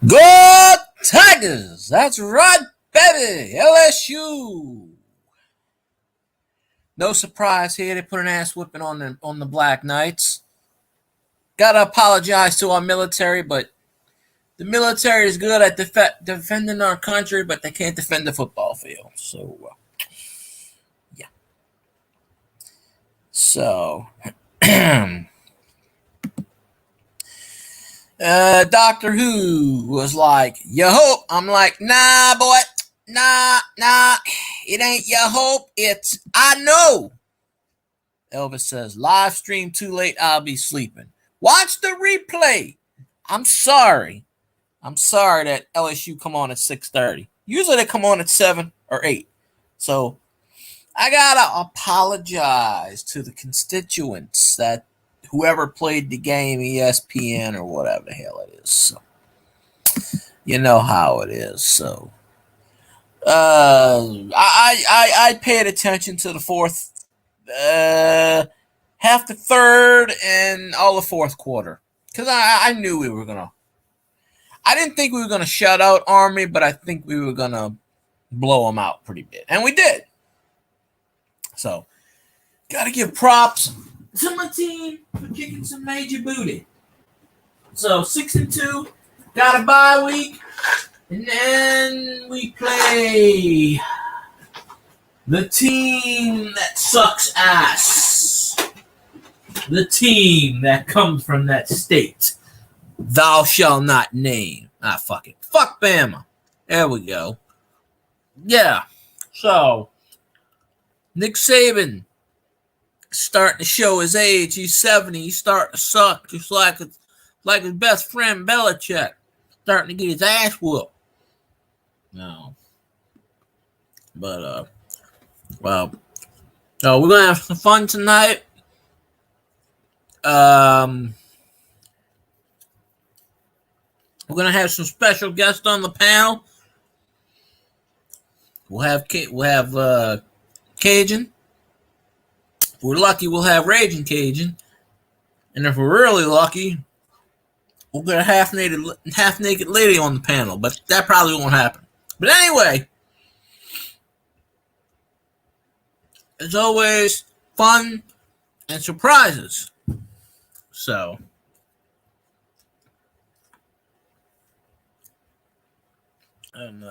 Go Tigers! That's right, baby! LSU! No surprise here. They put an ass whipping on the Black Knights. Gotta apologize to our military, but the military is good at defending our country, but they can't defend the football field. So, yeah. So, Doctor Who was like, "You hope." I'm like, "Nah, boy. Nah. It ain't you hope. It's I know." Elvis says, "Live stream too late. I'll be sleeping. Watch the replay." I'm sorry that LSU come on at 6:30. Usually they come on at 7 or 8. So I gotta apologize to the constituents that whoever played the game, ESPN or whatever the hell it is. So you know how it is. So I paid attention to the fourth, half the third, and all the fourth quarter because I knew we were gonna. I didn't think we were gonna shut out Army, but I think we were gonna blow them out pretty big, and we did. So, gotta give props to my team for kicking some major booty. So 6-2, got a bye week, and then we play the team that sucks ass. The team that comes from that state thou shalt not name. Fuck it. Fuck Bama. There we go. Yeah. So, Nick Saban starting to show his age. He's 70. He's starting to suck just like his best friend Belichick. Starting to get his ass whooped. No. But, we're going to have some fun tonight. We're going to have some special guests on the panel. We'll have Cajun. If we're lucky, we'll have Raging Cajun. And if we're really lucky, we'll get a half-naked lady on the panel. But that probably won't happen. But anyway, as always, fun and surprises. So, and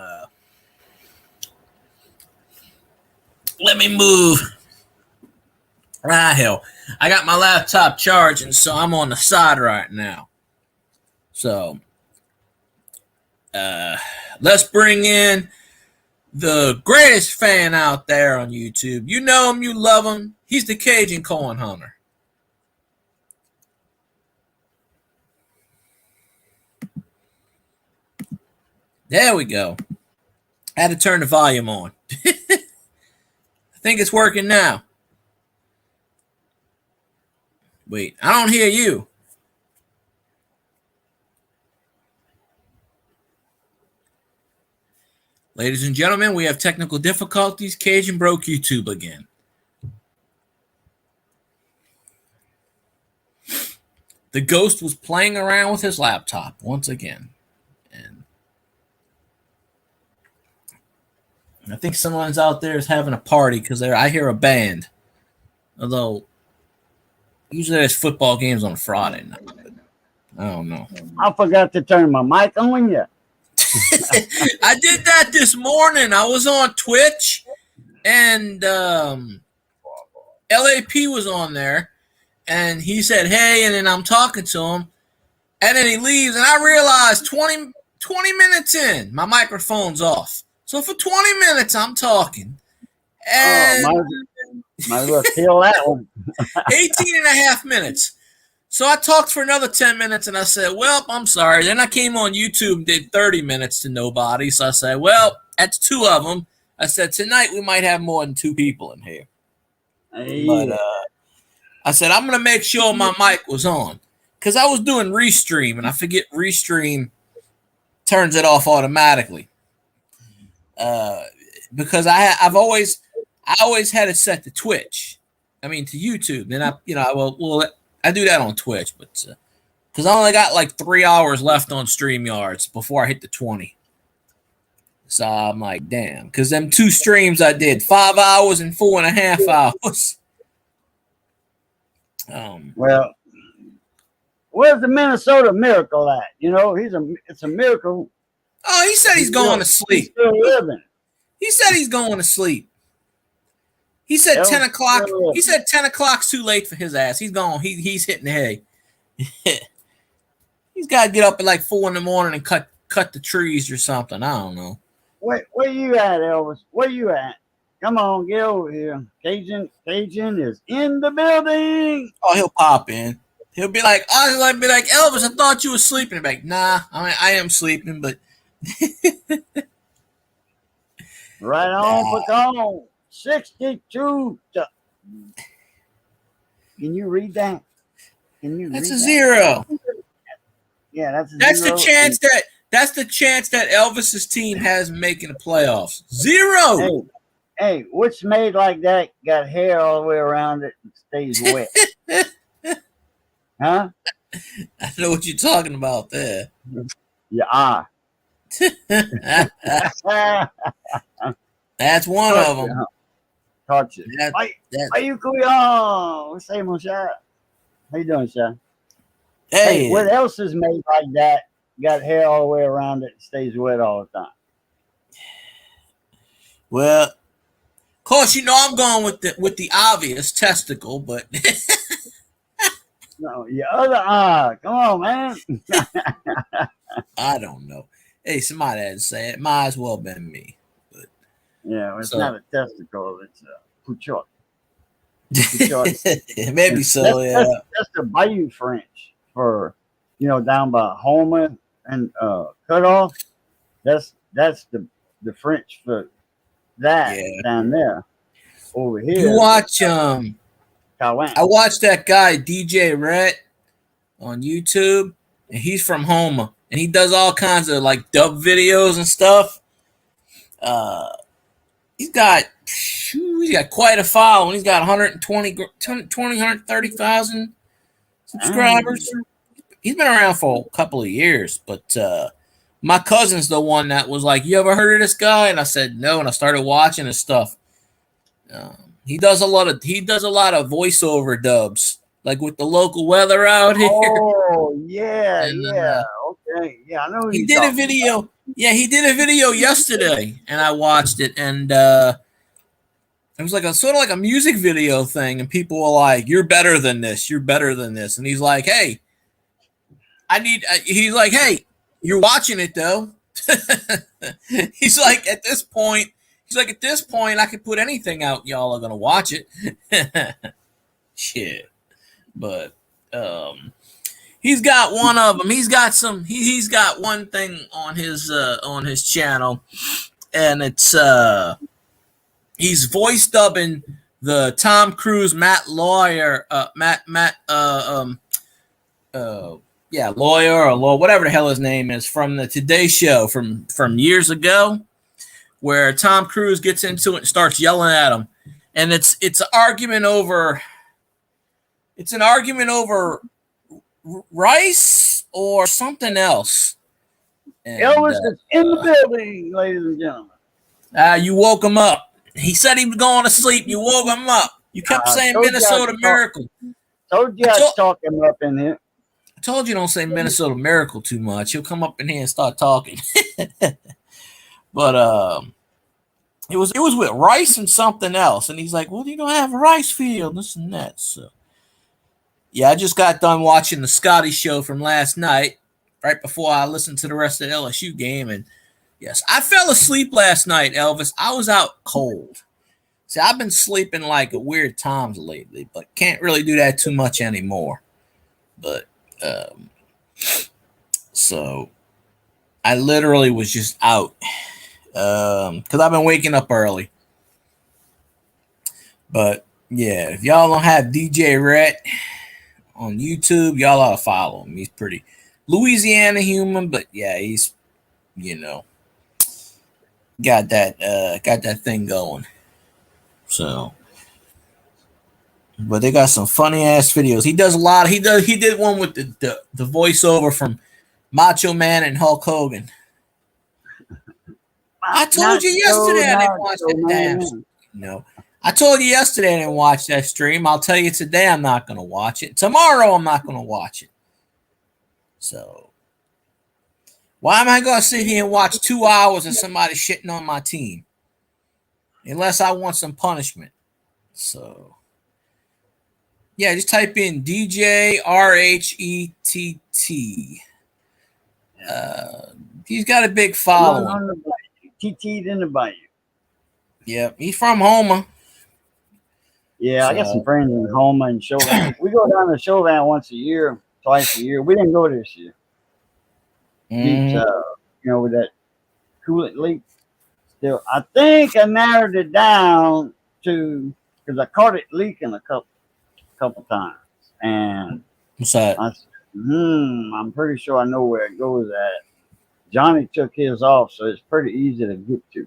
let me move. Hell. I got my laptop charging, so I'm on the side right now. So, let's bring in the greatest fan out there on YouTube. You know him, you love him. He's the Cajun Corn Hunter. There we go. I had to turn the volume on. I think it's working now. Wait, I don't hear you. Ladies and gentlemen, we have technical difficulties. Cajun broke YouTube again. The ghost was playing around with his laptop once again. And I think someone's out there is having a party because I hear a band. Although, usually there's football games on Friday night. But I don't know. I forgot to turn my mic on yet. I did that this morning. I was on Twitch, and LAP was on there, and he said, "Hey," and then I'm talking to him, and then he leaves, and I realized 20 minutes in, my microphone's off. So for 20 minutes, I'm talking, and might as well kill that one. 18 and a half minutes. So I talked for another 10 minutes, and I said, well, I'm sorry. Then I came on YouTube and did 30 minutes to nobody. So I said, well, that's 2 of them. I said, tonight we might have more than 2 people in here. Hey. But I said, I'm going to make sure my mic was on. Because I was doing Restream, and I forget Restream turns it off automatically. Because I always had it set to Twitch. I mean, to YouTube. Then I do that on Twitch, but because I only got like 3 hours left on StreamYards before I hit the 20. So I'm like, damn, because them 2 streams I did 5 hours and 4.5 hours. Well, where's the Minnesota Miracle at? You know, it's a miracle. Oh, he said he's going to He's sleep. still living. He said he's going to sleep. He said 10 o'clock. He said 10 o'clock's too late for his ass. He's gone. He's hitting the hay. He's got to get up at like 4 in the morning and cut the trees or something. I don't know. Where you at, Elvis? Where you at? Come on, get over here. Cajun is in the building. Oh, he'll pop in. He'll be like, Elvis, I thought you were sleeping. Like, nah, I am sleeping, but right on, Pecan. 62. Can you read that? That's a 0. Yeah, that's the chance that Elvis's team has making the playoffs. 0. Hey, what's made like that got hair all the way around it and stays wet? Huh? I know what you're talking about there. Yeah. That's one of them. Touch it. Why you cool? What's up, mon cher? How you doing, sir? Hey, what else is made like that? Got hair all the way around it and stays wet all the time. Well, of course, you know I'm going with the obvious testicle, but no, your other eye. Come on, man. I don't know. Hey, somebody had to say it. Might as well been me. But yeah, it's not a testicle. It's a puchot. Maybe so. That's the Bayou French for down by Homer and Cutoff. That's the French for that down there. Over here, you watch I watched that guy DJ Rhett on YouTube, and he's from Homer, and he does all kinds of like dub videos and stuff. He's got quite a following. He's got 130,000 subscribers. He's been around for a couple of years, but my cousin's the one that was like, "You ever heard of this guy?" And I said no, and I started watching his stuff. He does a lot of voiceover dubs, like with the local weather out here. Oh yeah, okay, yeah. I know. He did a video. Yeah, he did a video yesterday, and I watched it, and it was like sort of like a music video thing, and people were like, "You're better than this. You're better than this," and he's like, "Hey, he's like, hey, you're watching it though." He's like, at this point, I can put anything out. Y'all are gonna watch it. Shit, but he's got one of them. He's got some. He's got one thing on his channel, and it's he's voice dubbing the Tom Cruise Lawyer Lawyer or Law, whatever the hell his name is, from the Today Show from years ago, where Tom Cruise gets into it and starts yelling at him, and it's an argument over rice or something else. And, Elvis is in the building, ladies and gentlemen. You woke him up. He said he was going to sleep. You woke him up. You kept saying Minnesota Miracle. Told you I'd talk him up in here. I told you don't say Minnesota Miracle too much. He'll come up in here and start talking. But it was with rice and something else, and he's like, "Well, you don't have a rice field, this and that." So yeah, I just got done watching the Scotty show from last night, right before I listened to the rest of the LSU game, and yes, I fell asleep last night, Elvis. I was out cold. See, I've been sleeping like at weird times lately, but can't really do that too much anymore. But so I literally was just out because I've been waking up early. But yeah, if y'all don't have DJ Rhett on YouTube, y'all ought to follow him. He's pretty Louisiana human, but yeah, he's got that thing going. So But they got some funny ass videos. He does a lot. He did one with the voiceover from Macho Man and Hulk Hogan. I told you yesterday I didn't watch that damn. No, I told you yesterday I didn't watch that stream. I'll tell you today I'm not going to watch it. Tomorrow I'm not going to watch it. So why am I going to sit here and watch 2 hours of somebody shitting on my team? Unless I want some punishment. So yeah, just type in DJ RHETT. He's got a big following. TT'd in the bayou. Yeah, he's from Houma. Yeah, so I got some friends in Houma and Chauvin. We go down to Chauvin once a year, twice a year. We didn't go this year. With that coolant leak. Still, I think I narrowed it down to because I caught it leaking a couple times, and what's that? I said, I'm pretty sure I know where it goes at. Johnny took his off, so it's pretty easy to get to.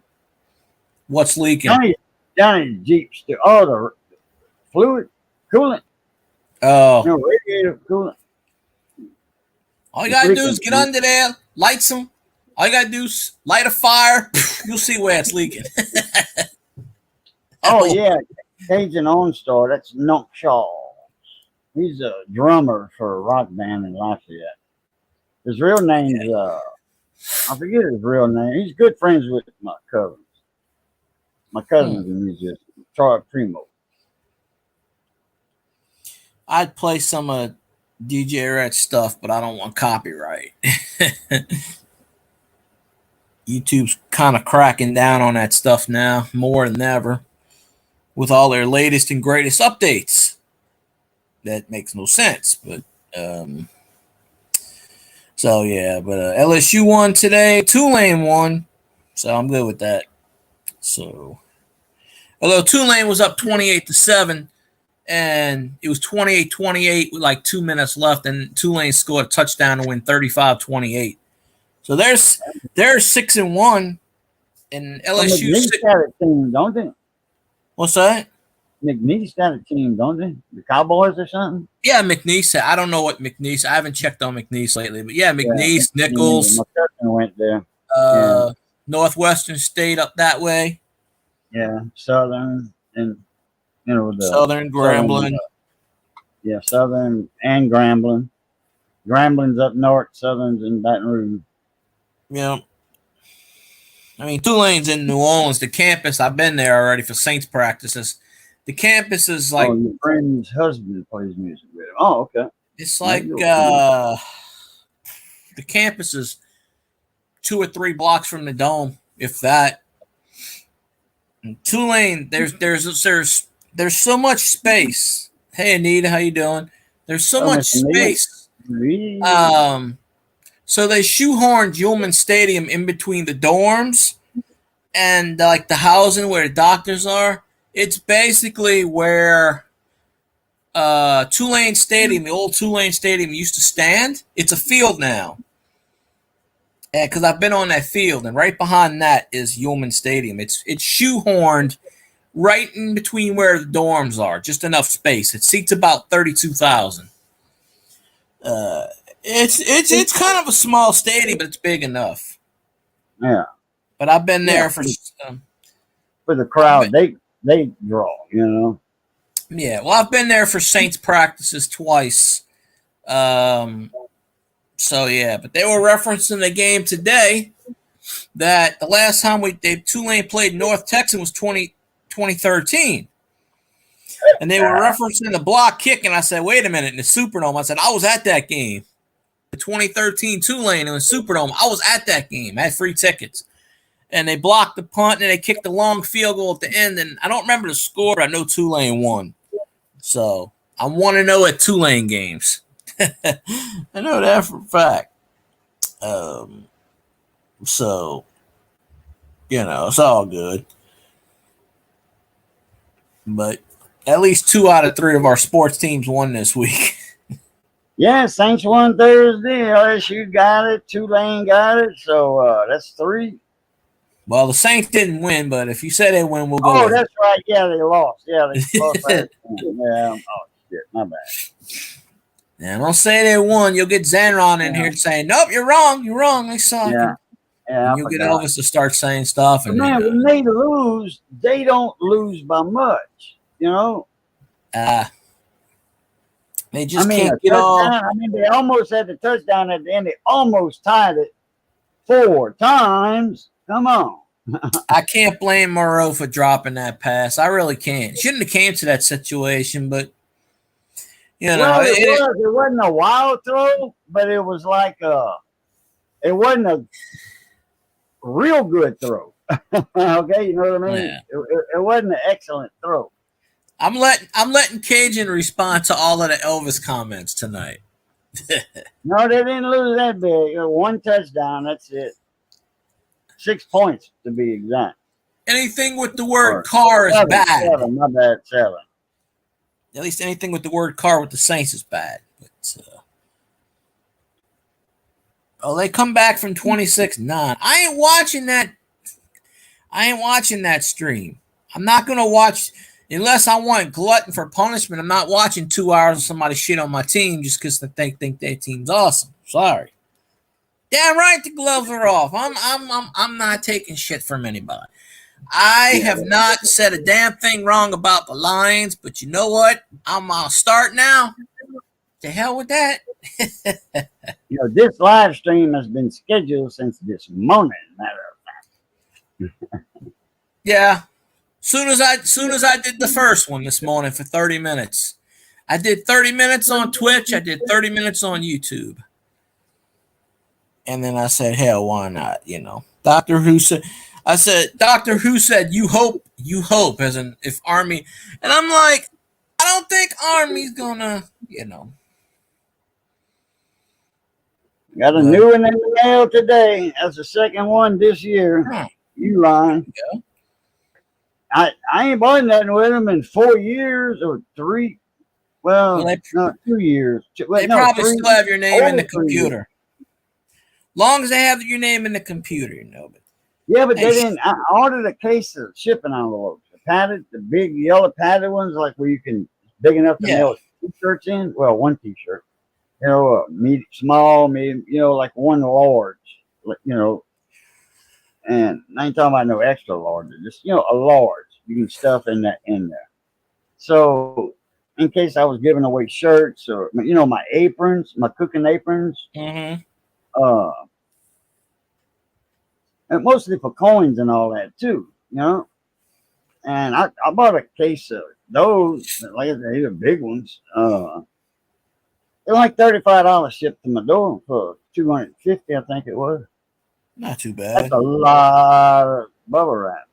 What's leaking? Johnny's Jeep still. Oh, the fluid coolant. Oh, radiator coolant. All you gotta do is get under there, light some. All you gotta do is light a fire. You'll see where it's leaking. Oh yeah, Cajun OnStar. That's Nunk Shaw. He's a drummer for a rock band in Lafayette. His real name's I forget his real name. He's good friends with my cousins. My cousin's a musician, Troy Primo. I'd play some of DJ Red stuff, but I don't want copyright. YouTube's kind of cracking down on that stuff now, more than ever, with all their latest and greatest updates. That makes no sense, but so yeah, but LSU won today, Tulane won, so I'm good with that. So, although Tulane was up 28-7, and it was 28-28 with like 2 minutes left, and Tulane scored a touchdown to win 35-28. So they're 6-1, and LSU. McNeese got a team, don't they? What's that? McNeese got a team, don't they? The Cowboys or something? Yeah, McNeese. I don't know what McNeese. I haven't checked on McNeese lately, but yeah, McNeese, Nichols. My cousin went there. Northwestern State up that way. Yeah, Southern and Southern Grambling. Southern and Grambling. Grambling's up north, Southern's in Baton Rouge. Yeah. I mean, Tulane's in New Orleans. The campus, I've been there already for Saints practices. The campus is like. Oh, your friend's husband plays music with him. Oh, okay. It's like the campus is 2 or 3 blocks from the dome, if that. And Tulane, there's so much space. Hey Anita, how you doing? There's so much space. So they shoehorned Ullman Stadium in between the dorms and like the housing where the doctors are. It's basically where Tulane Stadium, the old Tulane Stadium, used to stand. It's a field now. And because I've been on that field, and right behind that is Ullman Stadium. It's shoehorned right in between where the dorms are, just enough space. It seats about 32,000. It's kind of a small stadium, but it's big enough. Yeah. But I've been there for the crowd. They draw, you know. Yeah, well, I've been there for Saints practices twice. So yeah, but they were referencing the game today that the last time Tulane played North Texas was 2013. And they were referencing the block kick, and I said, wait a minute, in the Superdome. I said, I was at that game. The 2013 Tulane in the Superdome, I was at that game. I had free tickets. And they blocked the punt, and they kicked the long field goal at the end. And I don't remember the score, but I know Tulane won. So I want to know at Tulane games. I know that for a fact. So, it's all good. But at least 2 out of 3 of our sports teams won this week. Yeah, Saints won Thursday. LSU got it. Tulane got it. So that's 3. Well, the Saints didn't win, but if you say they win, we'll go Oh, with that's right. Yeah, they lost. Yeah, they lost last it. time. Yeah. Oh shit, my bad. Now, don't say they won. You'll get Zenron in Yeah, here saying, "Nope, you're wrong. You're wrong. They suck." yeah, And yeah. I you'll get forgot. Elvis to start saying stuff, But and man, when they lose, they don't lose by much. You know, uh, they I just mean, can't a get all. touchdown. I mean, they almost had the touchdown at the end. They almost tied it 4 times. Come on. I can't blame Moreau for dropping that pass. I really can't. Shouldn't have came to that situation, but you know, Well, it was. It wasn't a wild throw, but it was like it wasn't a real good throw. Okay, you know what I mean? yeah. It wasn't an excellent throw. I'm letting Cajun respond to all of the Elvis comments tonight. No, they didn't lose that big. 1 touchdown. That's it. 6 points to be exact. Anything with the word Or car is seven, bad. seven. My bad, 7. At least anything with the word car with the Saints is bad. But oh, they come back from 26-9. I ain't watching that. I ain't watching that stream. I'm not gonna watch unless I want glutton for punishment. I'm not watching 2 hours of somebody shit on my team just because they think their team's awesome. Sorry. Damn right, the gloves are off. I'm not taking shit from anybody. I Yeah. have not said a damn thing wrong about the Lions, but you know what? I'm gonna start now. To hell with that. This live stream has been scheduled since this morning. Matter of Yeah. Soon as I did the first one this morning for 30 minutes. I did 30 minutes on Twitch. I did 30 minutes on YouTube. And then I said, hell, why not? Doctor Who said you hope as in if Army, and I'm like, I don't think Army's gonna. Got a new one in the mail today. That's the second one this year. You lying? Yeah. I ain't bought nothing with them in 4 years or 3. Well, no, 2 years. They probably still have your name in the computer. Long as they have your name in the computer, But yeah, but they didn't. I ordered a case of shipping envelopes. The big yellow padded ones, like where you can big enough to mail t-shirts in. Well, one t-shirt. Medium, small, medium. Like one large. And I ain't talking about no extra large. Just a large. You can stuff in there. So in case I was giving away shirts or my aprons, my cooking aprons. Mm-hmm. And mostly for coins and all that too, And I bought a case of those, like I said, these are big ones. They're like $35 shipped to my door for $250, I think it was. Not too bad. That's a lot of bubble wraps.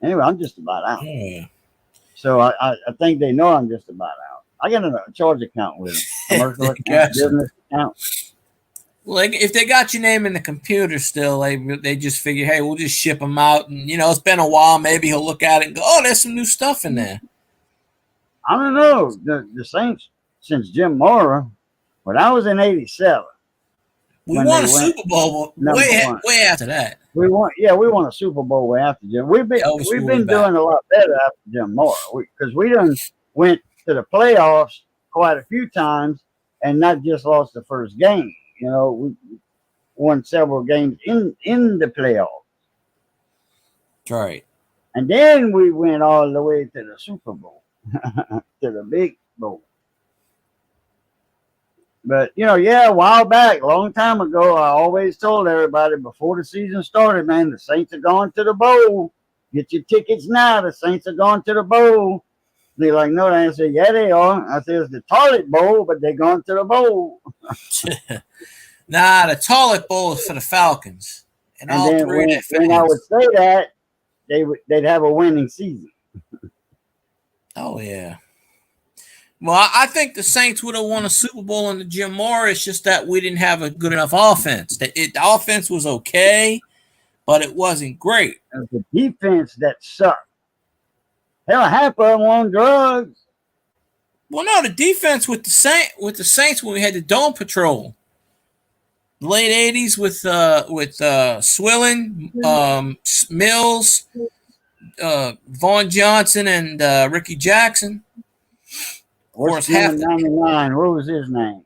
Anyway, I'm just about out. Yeah. So I think they know I'm just about out. I got a charge account with them, commercial account, business account. Like if they got your name in the computer still, they just figure, hey, we'll just ship them out, and it's been a while. Maybe he'll look at it and go, oh, there's some new stuff in there. I don't know. The Saints since Jim Mora, when I was in '87, we won a Super Bowl way after that. We won a Super Bowl way after Jim. We've been doing a lot better after Jim Mora because we done went to the playoffs quite a few times and not just lost the first game. We won several games in the playoffs. That's right. And then we went all the way to the Super Bowl, to the big bowl. But, a while back, a long time ago, I always told everybody before the season started, man, the Saints are going to the bowl. Get your tickets now. The Saints are going to the bowl. They're like, no, I said, yeah, they are. I said, it's the toilet bowl, but they're going to the bowl. Nah, the toilet bowl is for the Falcons. And all then three when I would say that, they'd have a winning season. Oh, yeah. Well, I think the Saints would have won a Super Bowl under Jim Mora. It's just that we didn't have a good enough offense. The offense was okay, but it wasn't great. It was the defense that sucked. Hell, half of them on drugs. Well, no, the defense with the Saints when we had the Dome Patrol. late '80s with Swilling, Mills, Vaughn Johnson, and Ricky Jackson. Of What's course, the half in the '99? What was his name?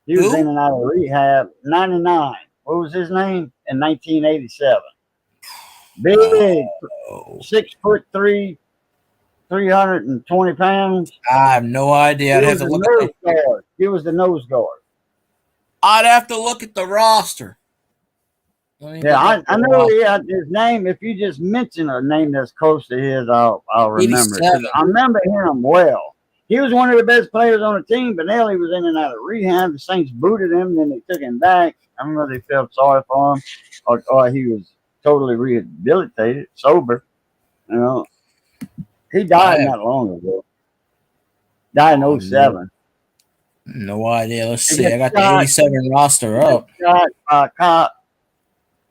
He was in who? and out of rehab. '99. What was his name? In 1987. Big, Oh, 6'3", 320 pounds. I have no idea. He I'd have was to the look at nose the. guard. He was the nose guard. I'd have to look at the roster. Let me Yeah, look up I the know roster. he had his name. If you just mention a name that's close to his, I'll remember it because 87. I remember him well. He was one of the best players on the team, but now he was in and out of rehab. The Saints booted him, then they took him back. I remember they felt sorry for him, or he was totally rehabilitated, sober. You know, he I died have not long ago. Died in no, '07. no idea. Let's He see. got I got the shot. '87 roster He got up. shot by a cop.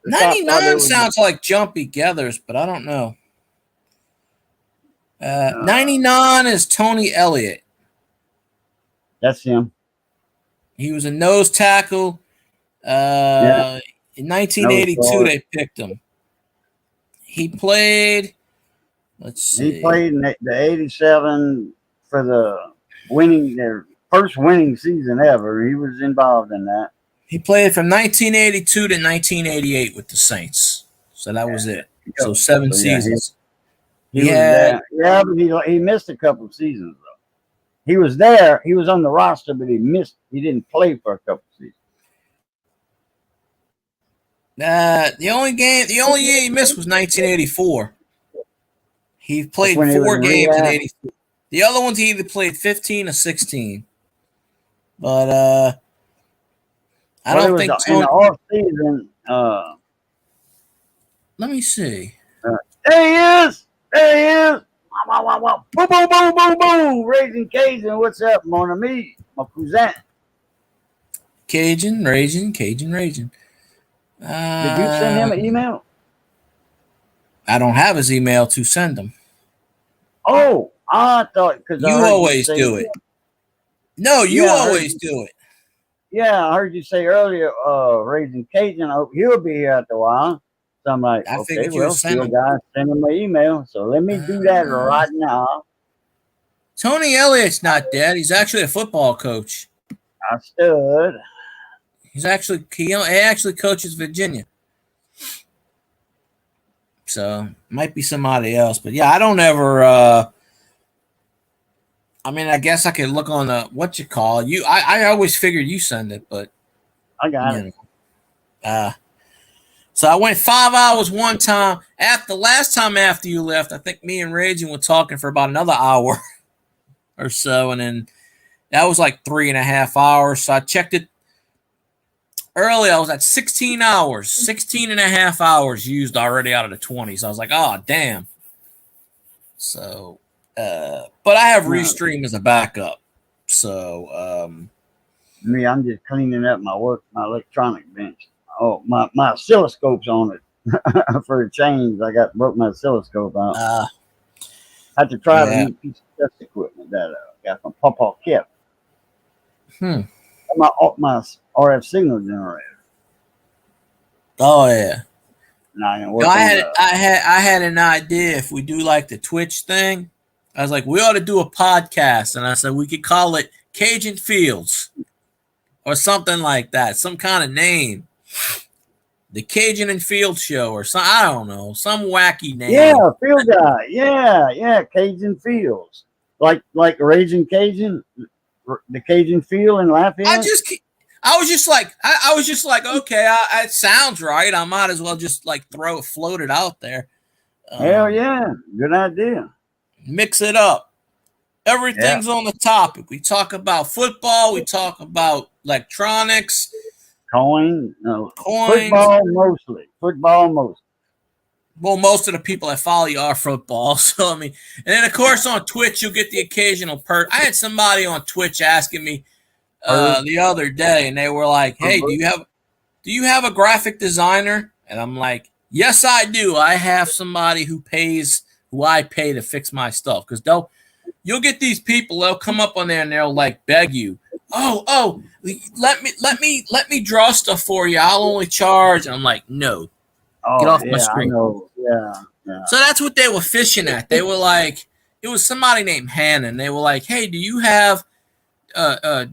The cop thought they 99 was. sounds like Jumpy Gethers, but I don't know. Uh, 99 is Tony Elliott. that's him. He was a nose tackle. Yeah, In nose 1982, guard. they picked him. He played, let's He see. played in the '87 for the their first winning season ever. He was involved in that. He played from 1982 to 1988 with the Saints. So that was it. So Go. 7 So yeah, seasons. he He was had, there. Yeah, but he missed a couple of seasons though. He was there. He was on the roster, but he missed. He didn't play for a couple of seasons. the only year he missed was 1984. He That's played when he was 4 in games in rehab. '84. The other ones he either played 15 or 16. But I Well, it don't was think in the Tony. off season. Let me see. Uh, there he is. There he is. Wow, wow, wow, wow. Boom, boom, boom, boom, boom. Raising Cajun. What's up, mon ami? My cousin. Cajun, Raging, Cajun, Raging. Did you send him an email? I don't have his email to send him. Oh, I thought because I You heard you always say, do it. No, you yeah, I heard always you, do it. yeah, I heard you say earlier, raising Cajun. I hope he'll be here after a while. So I'm like, I okay, figured you would well, send still him. guys, send him an email. So let me do that Uh, right now. Tony Elliott's not dead. He's actually a football coach. I stood. He actually coaches Virginia. So might be somebody else. But yeah, I don't ever. I mean, I guess I could look on the what you call it. I always figured you send it, but I got you it. know. So I went 5 hours one time. After last time after you left, I think me and Raging were talking for about another hour or so, and then that was like 3.5 hours. So I checked it early. I was at 16 hours, 16 and a half hours used already out of the 20. So I was like, oh damn. So but I have No, Restream as a backup. So me, I'm just cleaning up my electronic bench. Oh, my oscilloscope's on it for a change. Broke my oscilloscope out. uh I had to try a yeah. new piece of test equipment that I got from Papa Kip. Hmm. My RF signal generator. Oh yeah. And I can No, work on the. I had an idea if we do like the Twitch thing. I was like, we ought to do a podcast, and I said we could call it Cajun Fields or something like that, some kind of name, the Cajun and Field Show or some I don't know, some wacky Yeah, name. field guy. Yeah, Cajun Fields. Like Raging Cajun, the Cajun Field in I Lafayette. just I was just like okay, it sounds right. I might as well just like float it out there, Hell um, yeah, good idea. mix it up. Yeah, Everything's on the topic. We talk about football. We talk about electronics, coin, coins. football mostly. Football mostly. Well, most of the people that follow you are football. So I mean, and then of course on Twitch you'll get the occasional I had somebody on Twitch asking me Herb, the other day, and they were like, "Hey, Herbert. do you have a graphic designer?" And I'm like, "Yes, I do. I have somebody who I pay to fix my stuff because you'll get these people. They'll come up on there and they'll like beg you. let me draw stuff for you. I'll only charge. And I'm like, no, get Oh off my yeah, I screen. know. Yeah, yeah. So that's what they were fishing at. They were like, it was somebody named Hannah, and they were like, hey, do you have a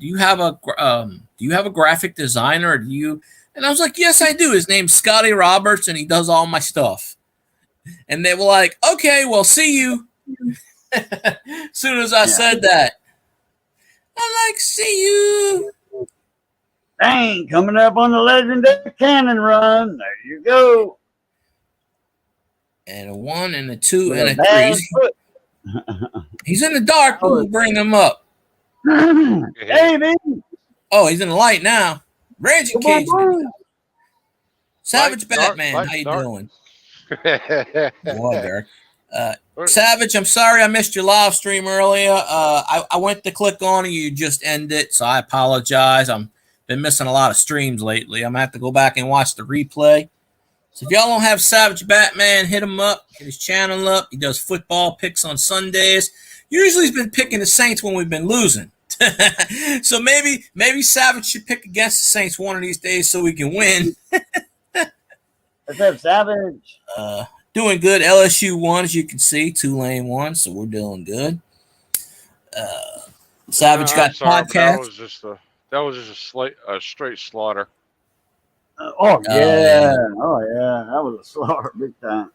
graphic designer? Or do you? And I was like, yes, I do. His name's Scotty Roberts, and he does all my stuff. And they were like, okay, well, see you. As soon as I said that, I'm like, see you. Dang, coming up on the legendary cannon run. There you go. And a 1 and a 2 With and a a bad 3. foot. He's in the dark, but we'll bring him up. Hey, man. Oh, he's in the light now. Reggie Cage. Savage Light, Batman, dark, how you dark. doing? Well, Derek. Savage, I'm sorry I missed your live stream earlier. I went to click on it, you just ended, so I apologize. I've been missing a lot of streams lately. I'm gonna have to go back and watch the replay. So if y'all don't have Savage Batman, hit him up, hit his channel up. He does football picks on Sundays. Usually he's been picking the Saints when we've been losing. So maybe Savage should pick against the Saints one of these days so we can win. What's up, Savage? Doing good. LSU won, as you can see. Tulane won, so we're doing good. Savage got podcast. That was just a straight slaughter. Oh yeah. That was a slaughter, big time.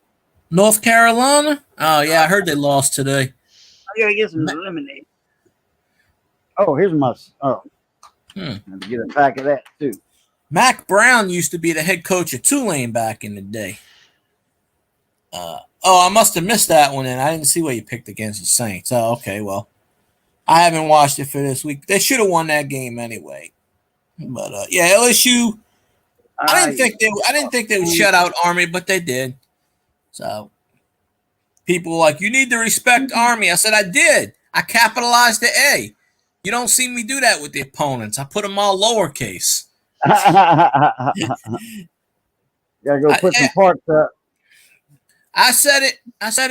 North Carolina? Oh yeah, I heard they lost today. I gotta get some lemonade. Oh, here's my. Oh, I have to get a pack of that too. Mac Brown used to be the head coach of Tulane back in the day. I must have missed that one, and I didn't see what you picked against the Saints. Oh, okay, well, I haven't watched it for this week. They should have won that game anyway. But yeah, LSU. I didn't think they would shut out Army, but they did. So people were like, you need to respect Army. I said I did. I capitalized the A. You don't see me do that with the opponents. I put them all lowercase. Gotta go put some parts up. I said it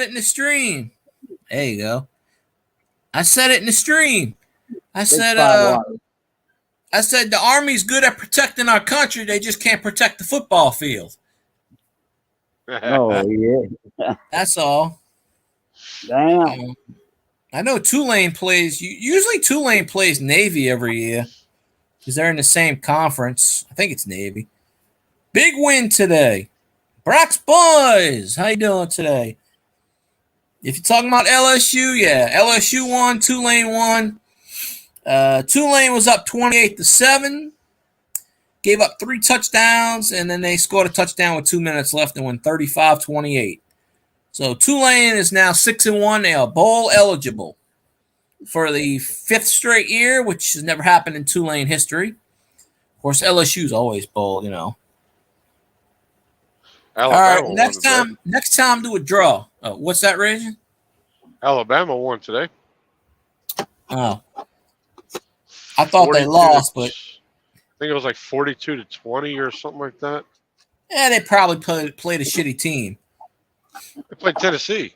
in the stream. There you go. I said it in the stream. I said the Army's good at protecting our country. They just can't protect the football field. Oh yeah. That's all. Damn. I know Tulane plays. Usually Tulane plays Navy every year because they're in the same conference. I think it's Navy. Big win today. Brock's boys. How you doing today? If you're talking about LSU, yeah, LSU won. Tulane won. Tulane was up 28-7. Gave up 3 touchdowns, and then they scored a touchdown with 2 minutes left and won 35-28. So Tulane is now 6-1. They are bowl eligible for the 5th straight year, which has never happened in Tulane history. Of course, LSU's always bowl, you know. Alabama All right, next time do a draw. What's that, Reggie? Alabama won today. Oh, I thought they lost, but I think it was like 42-20 or something like that. Yeah, they probably played a shitty team. They played Tennessee.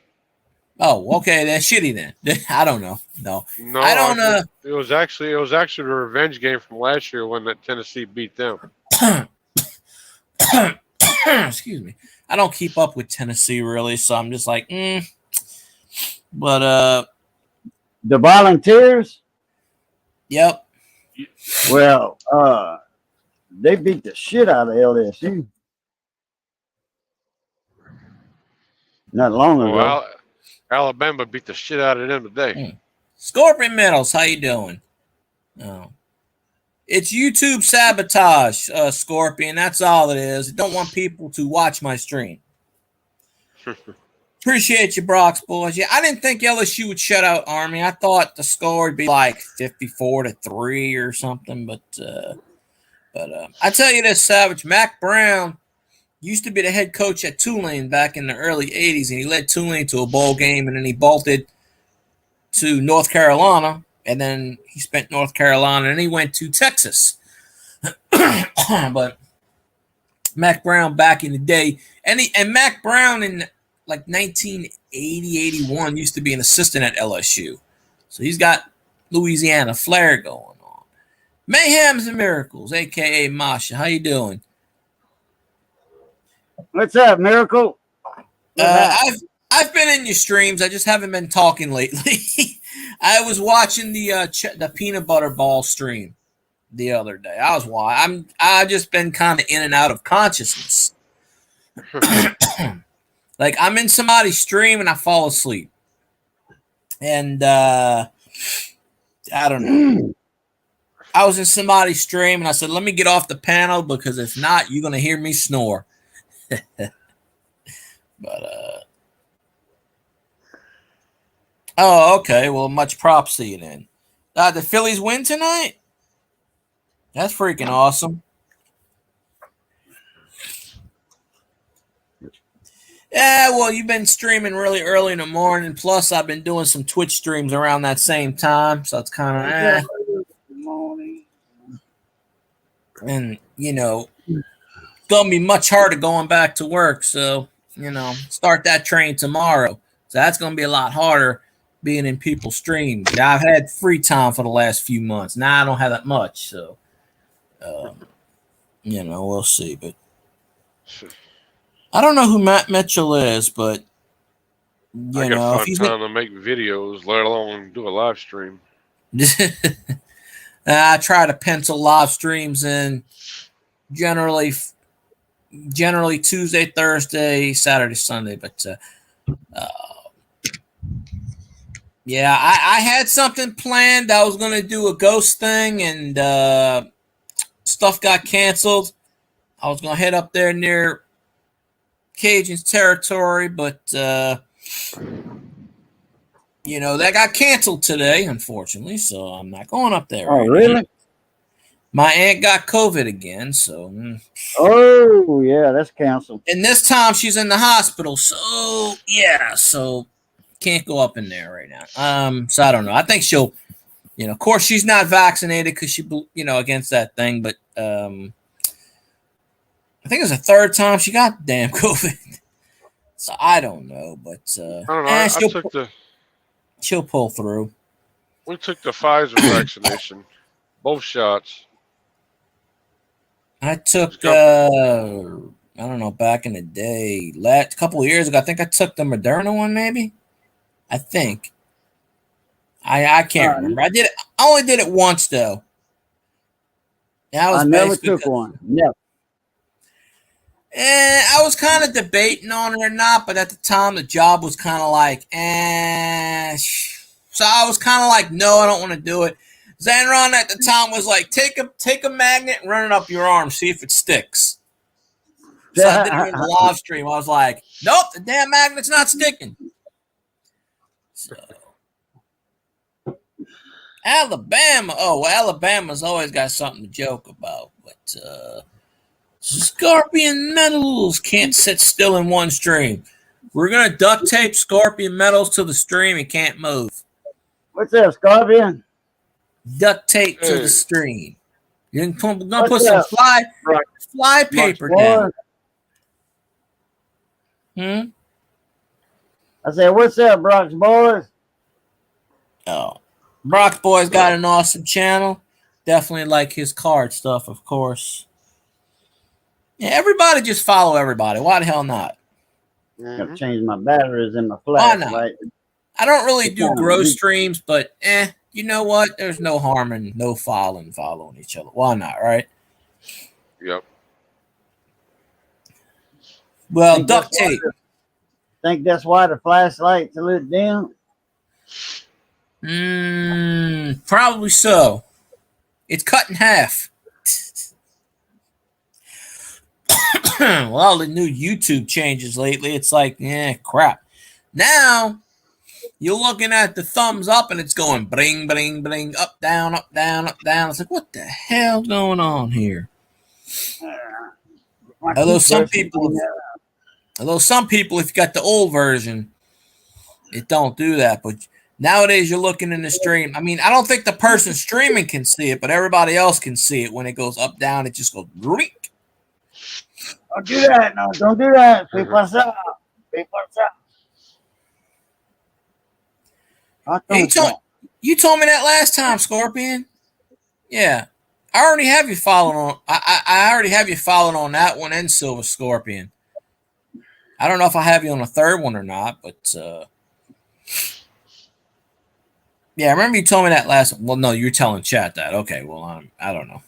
Oh, okay, they're shitty then. I don't know. No, I don't know. It was actually the revenge game from last year when that Tennessee beat them. Excuse me. I don't keep up with Tennessee really, so I'm just like, But the Volunteers. Yep. Well, they beat the shit out of LSU not long ago. Well, Alabama beat the shit out of them today. Scorpion Metals, how you doing? Oh. It's YouTube sabotage, Scorpion. That's all it is. I don't want people to watch my stream. Appreciate you, Brock's boys. Yeah, I didn't think LSU would shut out Army. I thought the score would be like 54-3 or something. But I tell you this, Savage. Mac Brown used to be the head coach at Tulane back in the early 80s, and he led Tulane to a bowl game, and then he bolted to North Carolina, and then he spent North Carolina, and he went to Texas. But Mac Brown back in the day, and Mac Brown in like 1980, 81 used to be an assistant at LSU. So he's got Louisiana flair going on. Mayhems and Miracles, aka Masha. How you doing? What's up, Miracle? I've been in your streams. I just haven't been talking lately. I was watching the peanut butter ball stream the other day. I just been kind of in and out of consciousness. Like I'm in somebody's stream and I fall asleep, and I don't know. I was in somebody's stream and I said, "Let me get off the panel because if not, you're gonna hear me snore." But oh, okay. Well, much props to you then. The Phillies win tonight. That's freaking awesome. Yeah, well, you've been streaming really early in the morning. Plus, I've been doing some Twitch streams around that same time, so it's kind of and you know, it's gonna be much harder going back to work. So start that train tomorrow. So that's gonna be a lot harder being in people's streams. I've had free time for the last few months. Now I don't have that much, so we'll see. But I don't know who Matt Mitchell is, but I got fun time to make videos, let alone do a live stream. I try to pencil live streams in generally Tuesday, Thursday, Saturday, Sunday. But yeah, I had something planned. I was going to do a ghost thing, and stuff got canceled. I was going to head up there near Cajun's territory, but that got canceled today, unfortunately. So I'm not going up there. Oh, really? Now. My aunt got COVID again, so. Oh, yeah, that's canceled. And this time she's in the hospital, so yeah, so can't go up in there right now. So I don't know. I think she'll, of course she's not vaccinated because she, against that thing, but I think it's the third time she got damn COVID. So I don't know, but I don't know. She'll pull through. We took the Pfizer vaccination, both shots. I took I don't know, back in the day, a couple of years ago. I think I took the Moderna one, maybe. I think. I can't remember. I only did it once though. I never took one. Yeah. And I was kind of debating on it or not, but at the time the job was kind of like, so I was kind of like, no, I don't want to do it. Zanron at the time was like, take a magnet and run it up your arm, see if it sticks. So I did it in the live stream. I was like, nope, the damn magnet's not sticking. So Alabama. Oh, well, Alabama's always got something to joke about, but Scorpion Metals can't sit still in one stream. We're gonna duct tape Scorpion Metals to the stream. He can't move. What's up, Scorpion? Duct tape to the stream. You're gonna put some fly paper down. I said, what's up, Brock's boys? Oh, Brock's boys got an awesome channel. Definitely like his card stuff, of course. Yeah, everybody just follow everybody. Why the hell not? I've changed my batteries in my flashlight. I don't really do grow streams, but you know what? There's no harm in no following each other. Why not, right? Yep. Well, duct tape. Think that's why the flashlight's a little dim? Probably so. It's cut in half. Well, all the new YouTube changes lately, it's like, crap. Now, you're looking at the thumbs up and it's going bling, bling, bling, up, down, up, down, up, down. It's like, what the hell's going on here? Although some people, if you got the old version, it don't do that. But nowadays, you're looking in the stream. I mean, I don't think the person streaming can see it, but everybody else can see it. When it goes up, down, it just goes blink. Don't do that. No, don't do that. People are You told me that last time, Scorpion. Yeah. I already have you followed on. I already have you followed on that one and Silver Scorpion. I don't know if I have you on a third one or not, but yeah, I remember you told me that last. Well, no, you're telling chat that. Okay, well, I don't know.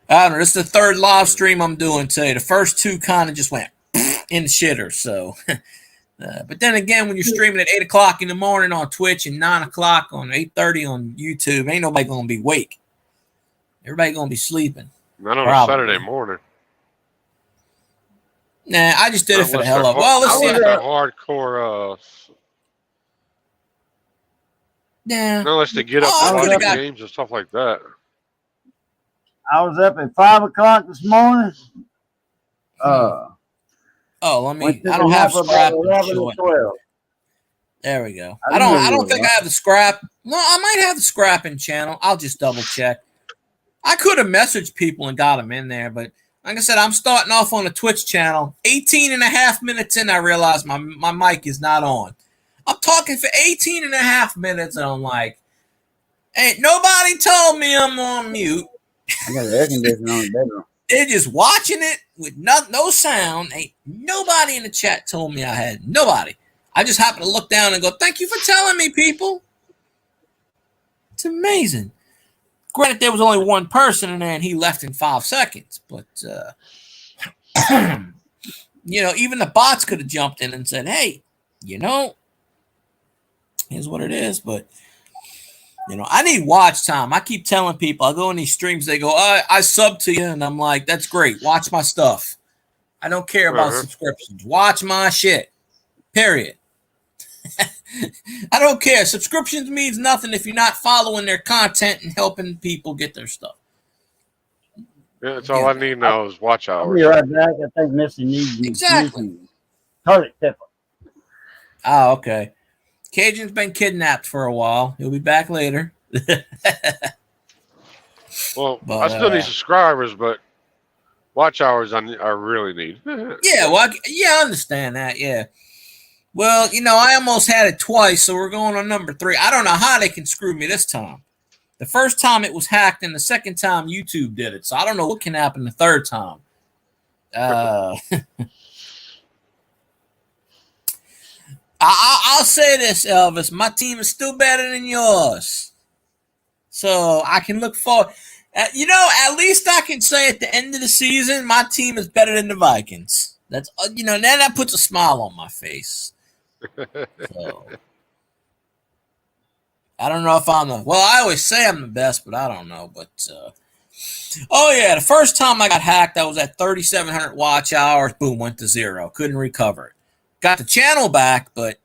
I don't know. This is the third live stream I'm doing today. The first two kind of just went in the shitter. So, but then again, when you're streaming at 8 o'clock in the morning on Twitch and 9 o'clock on 8:30 on YouTube, ain't nobody gonna be awake. Everybody gonna be sleeping. Not on Probably. a Saturday morning. Nah, I just did it for the hell of it. Well, let's see. The hardcore. Yeah. Unless they get up and watch games and stuff like that. I was up at 5 o'clock this morning. Let me. I don't have scrap. 11 to 12. There we go. I don't think I have the scrap. No, I might have the scrapping channel. I'll just double check. I could have messaged people and got them in there, but like I said, I'm starting off on a Twitch channel. 18 and a half minutes in, I realized my mic is not on. I'm talking for 18 and a half minutes, and I'm like, ain't nobody told me I'm on mute. I got the air conditioner on the bedroom. They're just watching it with no sound. Ain't nobody in the chat told me I had. Nobody. I just happened to look down and go, thank you for telling me, people. It's amazing. Granted, there was only one person in there, and he left in 5 seconds. But, even the bots could have jumped in and said, hey, here's what it is. But, I need watch time. I keep telling people, I go in these streams, they go, I sub to you. And I'm like, that's great. Watch my stuff. I don't care about subscriptions. Watch my shit. Period. I don't care. Subscriptions means nothing if you're not following their content and helping people get their stuff. Yeah, that's all I need now is watch hours. I'll be right back. I think Missy needs exactly. Toilet paper. Oh, okay. Cajun's been kidnapped for a while. He'll be back later. Well, I still need subscribers, but watch hours I really need. Yeah, I understand that. Yeah. Well, I almost had it twice, so we're going on number 3. I don't know how they can screw me this time. The first time it was hacked, and the second time YouTube did it. So I don't know what can happen the third time. I'll say this, Elvis. My team is still better than yours. So I can look forward. At least I can say at the end of the season, my team is better than the Vikings. That's, then that puts a smile on my face. So, I don't know if I'm I always say I'm the best, but I don't know. But, the first time I got hacked, I was at 3,700 watch hours. Boom, went to 0. Couldn't recover it. Got the channel back, but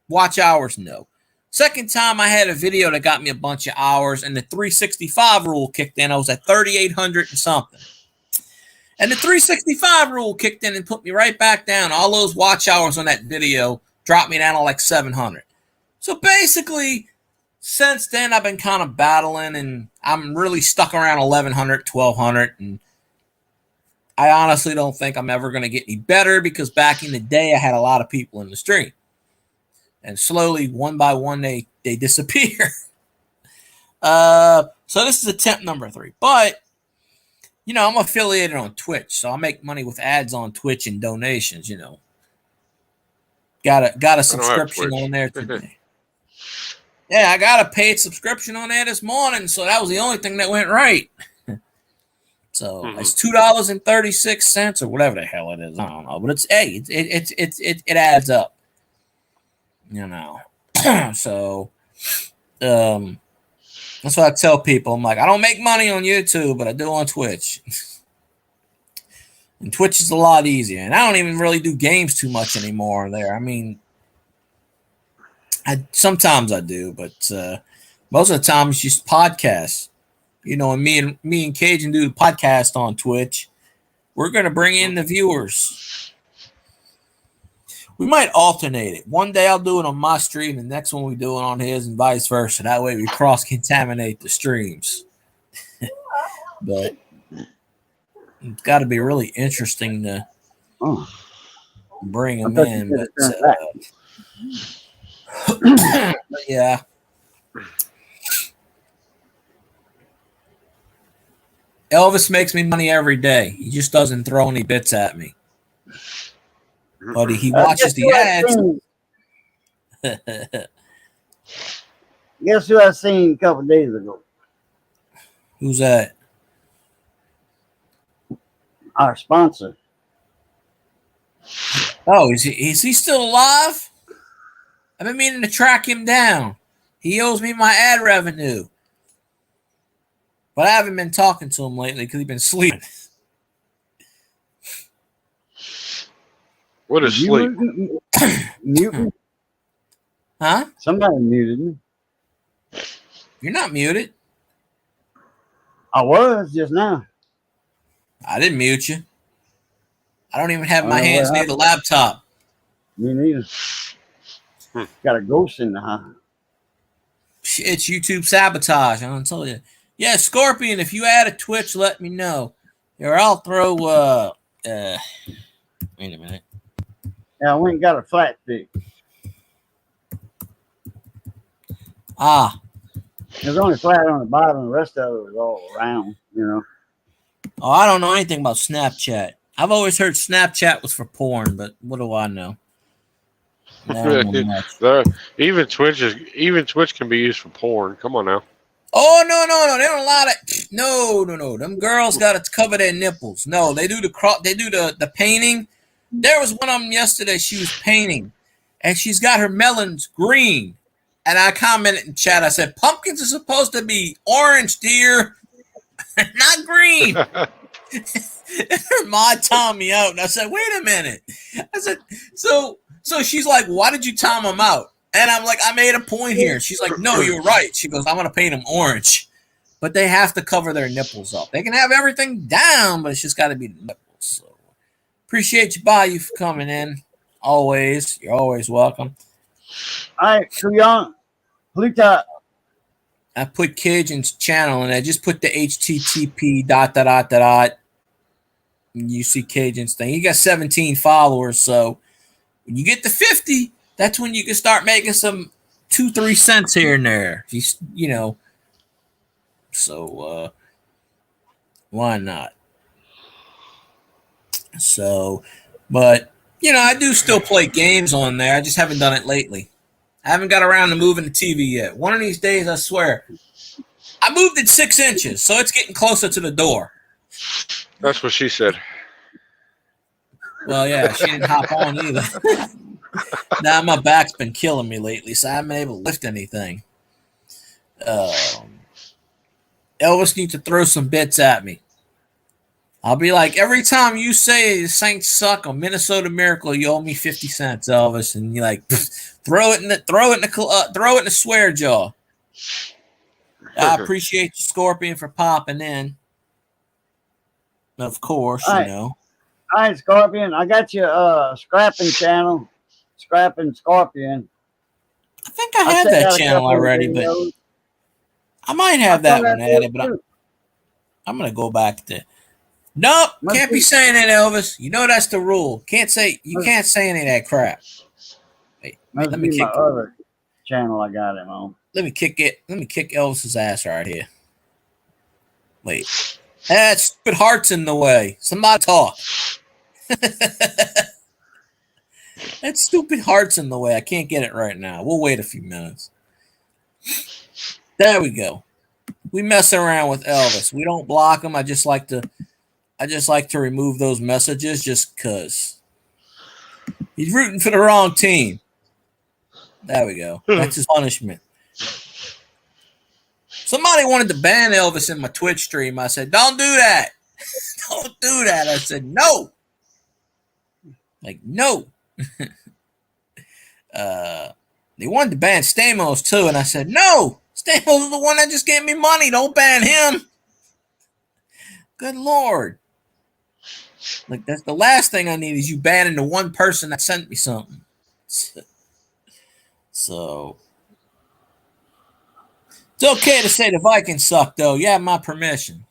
watch hours, no. Second time, I had a video that got me a bunch of hours, and the 365 rule kicked in. I was at 3,800 and something. And the 365 rule kicked in and put me right back down. All those watch hours on that video dropped me down to like 700. So basically, since then, I've been kind of battling, and I'm really stuck around 1,100, 1,200. And I honestly don't think I'm ever going to get any better because back in the day, I had a lot of people in the stream. And slowly, one by one, they disappear. So this is attempt number 3. But, I'm affiliated on Twitch, so I make money with ads on Twitch and donations, Got a subscription on there today. Yeah, I got a paid subscription on there this morning, so that was the only thing that went right. So it's $2.36 or whatever the hell it is. I don't know, but it adds up. So that's what I tell people. I'm like, I don't make money on YouTube, but I do on Twitch. And Twitch is a lot easier. And I don't even really do games too much anymore there. I mean, sometimes I do, but most of the time it's just podcasts. And me and Cajun do the podcast on Twitch. We're going to bring in the viewers. We might alternate it. One day I'll do it on my stream, the next one we do it on his, and vice versa. That way we cross-contaminate the streams. But it's got to be really interesting to bring them in. But yeah. Elvis makes me money every day. He just doesn't throw any bits at me. But he watches the ads. Guess who I seen a couple days ago? Who's that? Our sponsor. Oh, is he still alive? I've been meaning to track him down. He owes me my ad revenue. But I haven't been talking to him lately because he's been sleeping. What is sleep? Muted? Huh? Somebody muted me. You're not muted. I was just now. I didn't mute you. I don't even have my hands near the laptop. Me neither. Got a ghost in the house. It's YouTube sabotage. I don't tell you. Yeah, Scorpion, if you add a Twitch, let me know. Or I'll throw wait a minute. Yeah, I went and got a flat stick. Ah. It was only flat on the bottom, the rest of it was all round, you know. Oh, I don't know anything about Snapchat. I've always heard Snapchat was for porn, but what do I know? Even Twitch can be used for porn. Come on now. Oh no! They don't allow that. No. Them girls got to cover their nipples. No, they do the painting. There was one of them yesterday. She was painting, and she's got her melons green. And I commented in chat. I said, "Pumpkins are supposed to be orange, dear, not green." Her mom timed me out, and I said, "Wait a minute." I said, "So she's like, why did you time them out?" And I'm like, "I made a point here." She's like, "No, you're right." She goes, "I'm gonna paint them orange, but they have to cover their nipples up. They can have everything down, but it's just got to be the nipples." So appreciate you, Bayou, for coming in. Always, you're always welcome. All right, Kuyan, Pluta. I put Cajun's channel, and I just put the HTTP ... You see Cajun's thing. He got 17 followers, so when you get to 50, that's when you can start making some 2-3 cents here and there. You know. So why not? So, but you know, I do still play games on there. I just haven't done it lately. I haven't got around to moving the TV yet. One of these days, I swear. I moved it 6 inches, so it's getting closer to the door. That's what she said. Well, yeah, she didn't hop on either. Now my back's been killing me lately, so I haven't been able to lift anything. Elvis needs to throw some bits at me. I'll be like, every time you say the Saints suck or Minnesota Miracle, you owe me 50 cents, Elvis, and you like throw it in the swear jaw. I appreciate you, Scorpion, for popping in. Of course, you know. All right, Scorpion. I got your scrapping channel, Scrapping Scorpion. I think I had that channel already, but I might have that one added, but I'm going to go back to. Nope, can't be saying that, Elvis. You know that's the rule. You can't say any of that crap. Wait, let me kick my other channel I got him on. Let me kick Elvis's ass right here. Wait. That stupid heart's in the way. Somebody talk. That stupid heart's in the way. I can't get it right now. We'll wait a few minutes. There we go. We mess around with Elvis. We don't block him. I just like to remove those messages just because he's rooting for the wrong team. There we go. That's his punishment. Somebody wanted to ban Elvis in my Twitch stream. I said, "Don't do that. Don't do that." I said, "No." Like, no. They wanted to ban Stamos too, and I said, "No. Stamos is the one that just gave me money. Don't ban him." Good Lord. Like, that's the last thing I need is you banning the one person that sent me something. So it's okay to say the Vikings suck, though. You have my permission.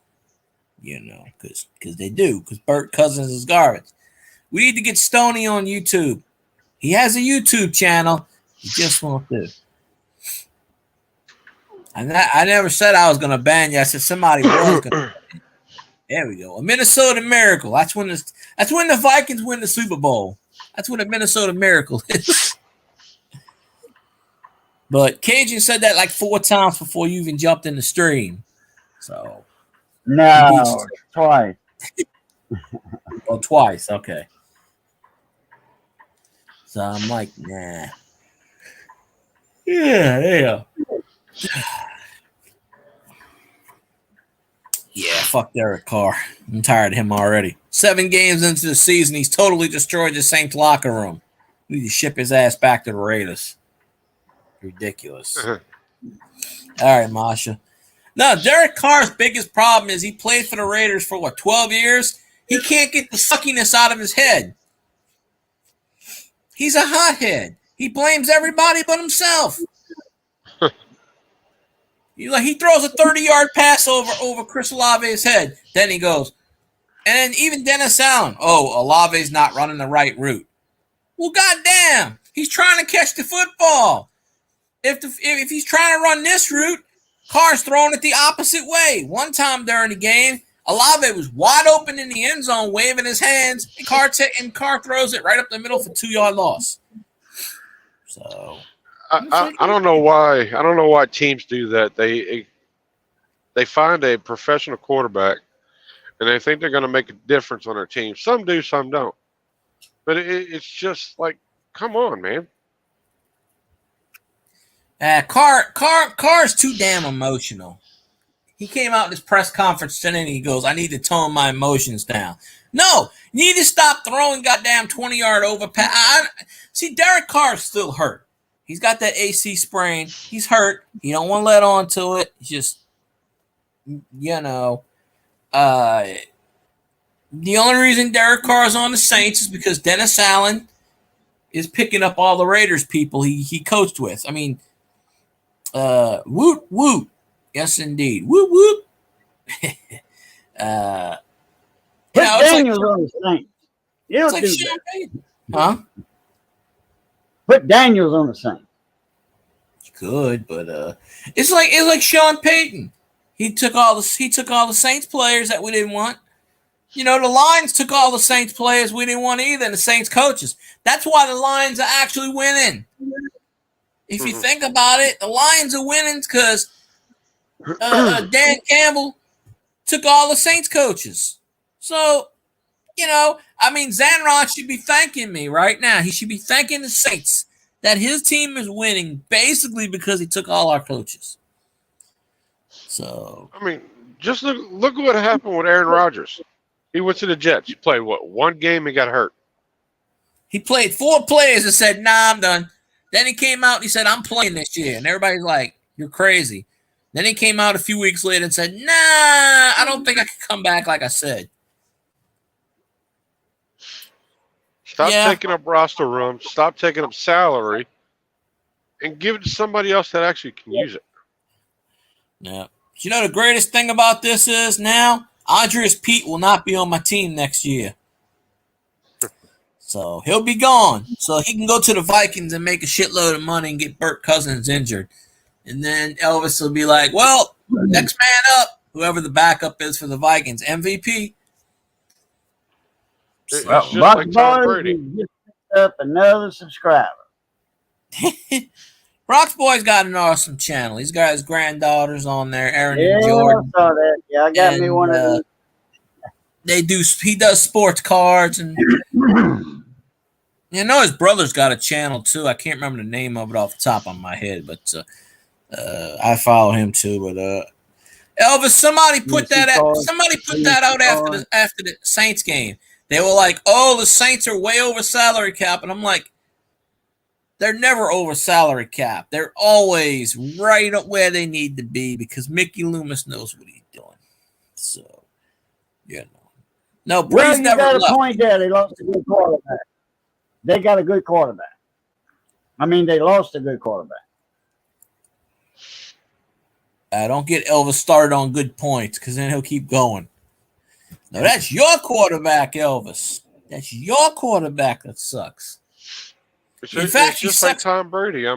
You know, because they do. Because Burt Cousins is garbage. We need to get Stoney on YouTube. He has a YouTube channel. He just won't do. And I never said I was going to ban you. I said somebody was going to. There we go. A Minnesota Miracle. That's when the Vikings win the Super Bowl. That's what a Minnesota Miracle is. But Cajun said that like 4 times before you even jumped in the stream. So No, twice. Oh, twice. Okay. So I'm like, nah. Yeah. Yeah, fuck Derek Carr. I'm tired of him already. 7 games into the season, he's totally destroyed the Saints locker room. We need to ship his ass back to the Raiders. Ridiculous. All right, Masha. No, Derek Carr's biggest problem is he played for the Raiders for 12 years? He can't get the suckiness out of his head. He's a hothead. He blames everybody but himself. He throws a 30-yard pass over Chris Olave's head. Then he goes, and even Dennis Allen. Oh, Olave's not running the right route. Well, goddamn, he's trying to catch the football. If he's trying to run this route, Carr's throwing it the opposite way. One time during the game, Olave was wide open in the end zone, waving his hands, and Carr throws it right up the middle for 2-yard loss. So I don't know why. I don't know why teams do that. They find a professional quarterback, and they think they're going to make a difference on their team. Some do, some don't. But it's just like, come on, man. Carr's too damn emotional. He came out in his press conference today and he goes, I need to tone my emotions down. No, you need to stop throwing goddamn 20-yard overpass. See, Derek Carr's still hurt. He's got that AC sprain. He's hurt. He don't want to let on to it. He's just, the only reason Derek Carr's on the Saints is because Dennis Allen is picking up all the Raiders people he coached with. I mean, woot, woot. Yes, indeed. Whoop, whoop. Put Daniels on the Saints. You don't do that. Huh? Put Daniels on the Saints. You could, but it's like Sean Payton. He took all the Saints players that we didn't want. The Lions took all the Saints players we didn't want either, and the Saints coaches. That's why the Lions are actually winning. If you think about it, the Lions are winning because Dan Campbell took all the Saints coaches. So, Zanron should be thanking me right now. He should be thanking the Saints that his team is winning basically because he took all our coaches. So, just look what happened with Aaron Rodgers. He went to the Jets. He played, one game and got hurt. He played 4 plays and said, nah, I'm done. Then he came out and he said, I'm playing this year. And everybody's like, you're crazy. Then he came out a few weeks later and said, nah, I don't think I can come back like I said. Stop taking up roster room. Stop taking up salary. And give it to somebody else that actually can use it. Yeah. The greatest thing about this is now, Andreas Pete will not be on my team next year. So he'll be gone. So he can go to the Vikings and make a shitload of money and get Kirk Cousins injured. And then Elvis will be like, well, next man up, whoever the backup is for the Vikings, MVP. Well, Buck Boys just picked up another subscriber. Rock's Boy's got an awesome channel. He's got his granddaughters on there, Aaron and Jordan. I saw that. Yeah, I got me one of those. He does sports cards and his brother's got a channel too. I can't remember the name of it off the top of my head, but I follow him too. But Elvis, somebody put that out after the Saints game. They were like, "Oh, the Saints are way over salary cap," and I'm like, they're never over salary cap. They're always right up where they need to be because Mickey Loomis knows what he's doing. So, no, Breeze never left. Got a point there. They lost a good quarterback. They got a good quarterback. They lost a good quarterback. Don't get Elvis started on good points because then he'll keep going. No, that's your quarterback, Elvis. That's your quarterback that sucks. In fact, it's just like Tom Brady. He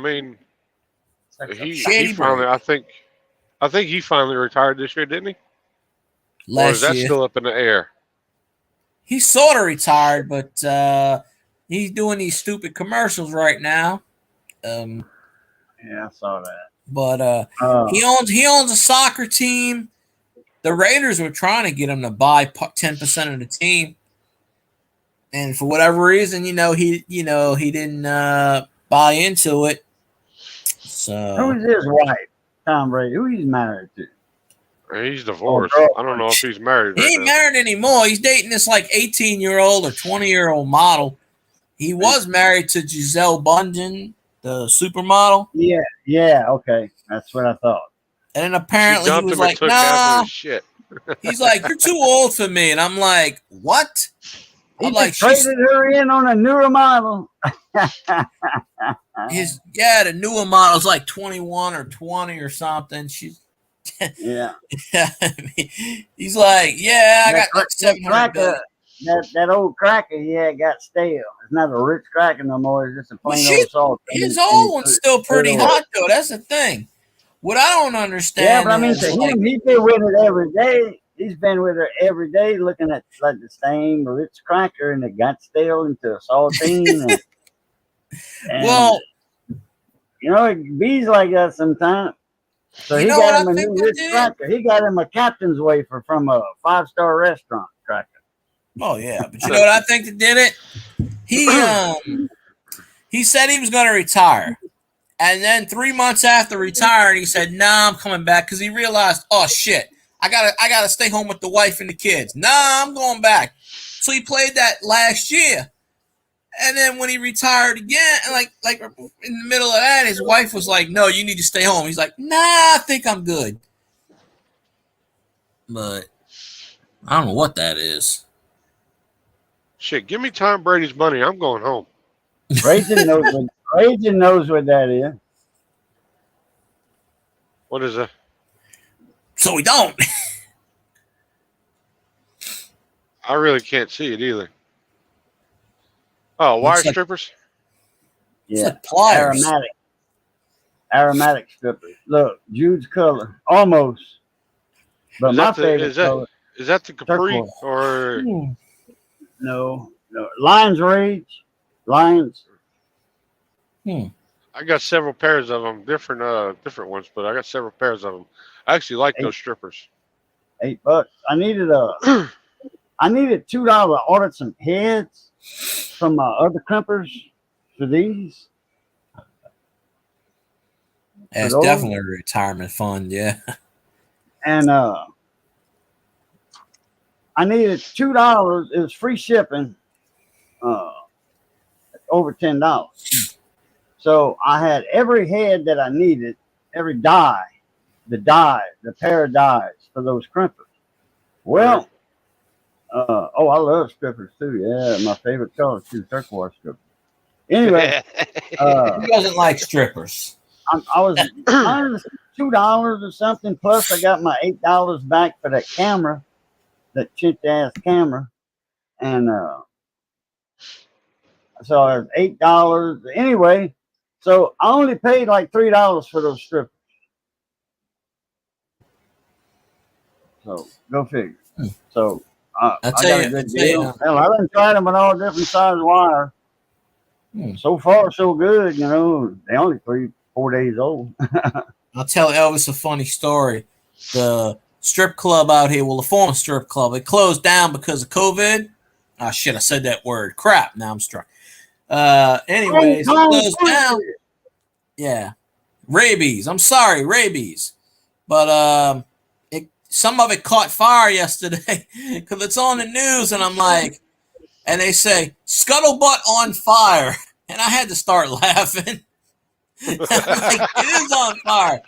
finally, I think he finally retired this year, didn't he? Or is last that year. still up in the air? He's sort of retired, but he's doing these stupid commercials right now. Yeah, I saw that. But he owns a soccer team. The Raiders were trying to get him to buy 10% of the team, and for whatever reason, he didn't buy into it. So who's his wife? Tom Brady. Who he's married to? He's divorced. I don't know if he's married he right ain't now. married anymore. He's dating this like 18-year-old or 20-year-old model. He was married to Giselle Bundchen, the supermodel. Yeah, okay. That's what I thought. And then apparently he was like, took half of nah. his shit. He's like, you're too old for me. And I'm like, what? He just traded her in on a newer model. The newer model's like 21 or 20 or something. She's yeah. He's like, yeah, I got like 700 billion. That old cracker he had got stale. It's not a rich cracker no more. It's just a plain old salt. His old one's still pretty hot though. That's the thing. What I don't understand. Yeah, but I mean, to him, he's been with it every day. He's been with her every day, looking at like the same Ritz cracker, and it got stale into a saltine. and well, it bees like that sometimes. So he got him a new Ritz cracker. He got him a captain's wafer from a 5-star restaurant cracker. Oh yeah, but you know what I think that did it? He said he was going to retire. And then 3 months after retiring, he said, "Nah, I'm coming back," because he realized, oh shit, I gotta stay home with the wife and the kids. Nah, I'm going back. So he played that last year, and then when he retired again, like in the middle of that, his wife was like, "No, you need to stay home." He's like, "Nah, I think I'm good." But I don't know what that is. Shit, give me Tom Brady's money. I'm going home. Raging knows what that is. What is that? So we don't. I really can't see it either. Oh, wire strippers? Yeah, pliers. Aromatic strippers. Look, Jude's color, almost. But my favorite color is that the Capri turquoise. or no? Lions Rage, Lions. I got several pairs of them, different ones, but I got several pairs of them. I actually like those strippers. $8. I needed $2. I ordered some heads from my other crimpers for these. Yeah, it's definitely a retirement fund, yeah. And I needed $2. It was free shipping, over $10. So I had every head that I needed, every die, the pair of dies for those crimpers. Well, I love strippers too. Yeah, my favorite color too, turquoise strippers. Anyway, he doesn't like strippers. I was $2 or something. Plus, I got my $8 back for that camera, that chintz ass camera, and so it was $8 anyway. So I only paid like $3 for those strippers. So go figure. So I got a good deal. Hell, I done tried them with all different size wire. So far, so good. They only 3-4 days old. I'll tell Elvis a funny story. The strip club out here, the former strip club, it closed down because of COVID. Oh shit, I said that word. Crap. Now I'm struck. Anyways, it closed down. Yeah. Rabies. I'm sorry, rabies. But some of it caught fire yesterday because it's on the news, and I'm like, and they say scuttlebutt on fire, and I had to start laughing. I'm like, it is on fire.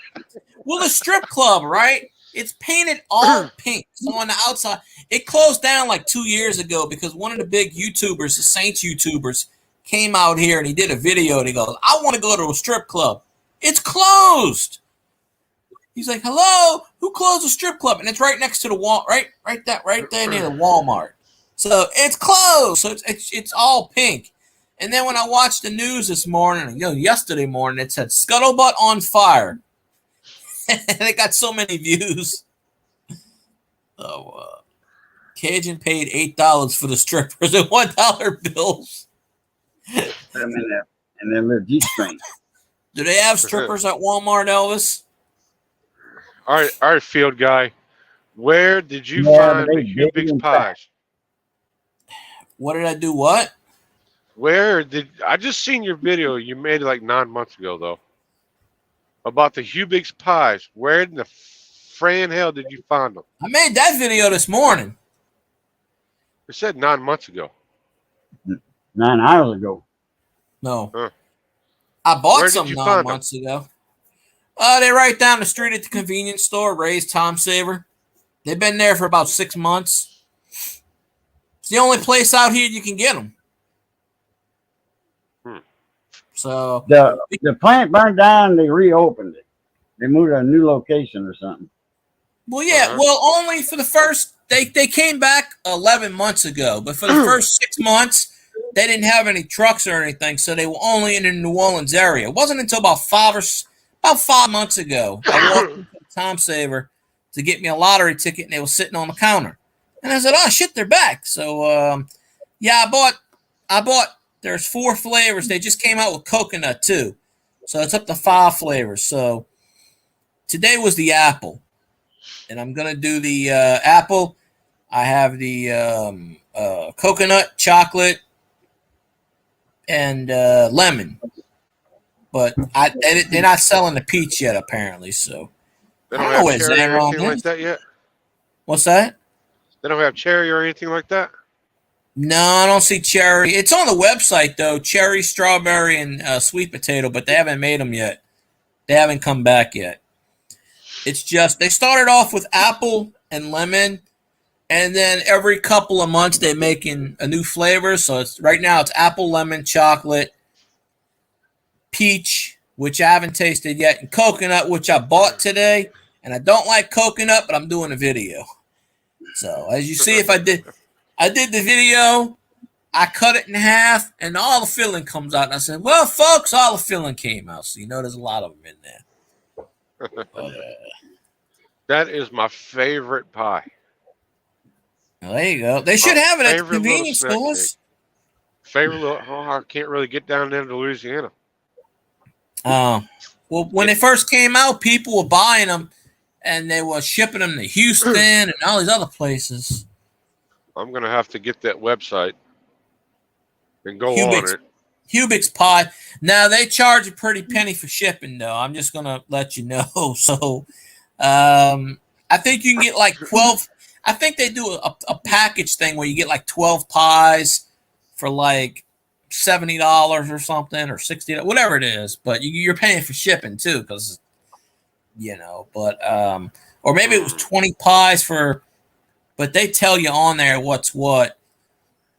Well, the strip club, right? It's painted all pink. So on the outside, it closed down like 2 years ago because one of the big YouTubers, the Saints YouTubers, came out here and he did a video and he goes, "I want to go to a strip club. It's closed." He's like, "Hello, who closed a strip club?" And it's right next to the wall, right there near the Walmart. So it's closed. So it's all pink. And then when I watched the news this morning, yesterday morning, it said scuttlebutt on fire. And it got so many views. Cajun paid $8 for the strippers and $1 bills. Put them in their little G-string. Do they have strippers at Walmart, Elvis? All right, field guy. Where did you Yeah, find but the they big Hubix and pies? What did I do? What? Where did I just seen your video? You made it like 9 months ago, though. About the Hubix pies. Where in the Fran hell did you find them? I made that video this morning. It said 9 months ago. 9 hours ago. No. Huh. I bought Where did some you 9 find months ago. They're right down the street at the convenience store, Ray's Tom Saver. They've been there for about 6 months. It's the only place out here you can get them. So the plant burned down. They reopened it. They moved to a new location or something. Well, yeah. Well, only for the first. They came back 11 months ago, but for the first 6 months, they didn't have any trucks or anything, so they were only in the New Orleans area. It wasn't until about 5 months ago I walked into Tom Saver to get me a lottery ticket, and they were sitting on the counter. And I said, "Oh shit, they're back." So yeah, I bought. There's 4 flavors. They just came out with coconut too, so it's up to 5 flavors. So today was the apple, and I'm gonna do the apple. I have the coconut, chocolate, and lemon. But they're not selling the peach yet, apparently. So They I don't don't know have where cherry Zan or wrong anything is. like that yet? What's that? They don't have cherry or anything like that? No, I don't see cherry. It's on the website, though. Cherry, strawberry, and sweet potato, but they haven't made them yet. They haven't come back yet. It's just, they started off with apple and lemon, and then every couple of months they're making a new flavor. So right now it's apple, lemon, chocolate, peach, which I haven't tasted yet, and coconut, which I bought today. And I don't like coconut, but I'm doing a video. So as you see, I did the video. I cut it in half, and all the filling comes out. And I said, "Well, folks, all the filling came out, so you know there's a lot of them in there." But, That is my favorite pie. well, there you go. They should have it at the Favorite little convenience snack stores. Favorite little. Oh, I can't really get down there to Louisiana. Well, when they first came out, people were buying them, and they were shipping them to Houston and all these other places. I'm gonna have to get that website and go on it. Hubix pie. Now they charge a pretty penny for shipping, though. I'm just gonna let you know. So, I think you can get like 12. I think they do a package thing where you get like 12 pies for like $70 or something, or $60, whatever it is. But you're paying for shipping too, because But or maybe it was 20 pies for. But they tell you on there what's what.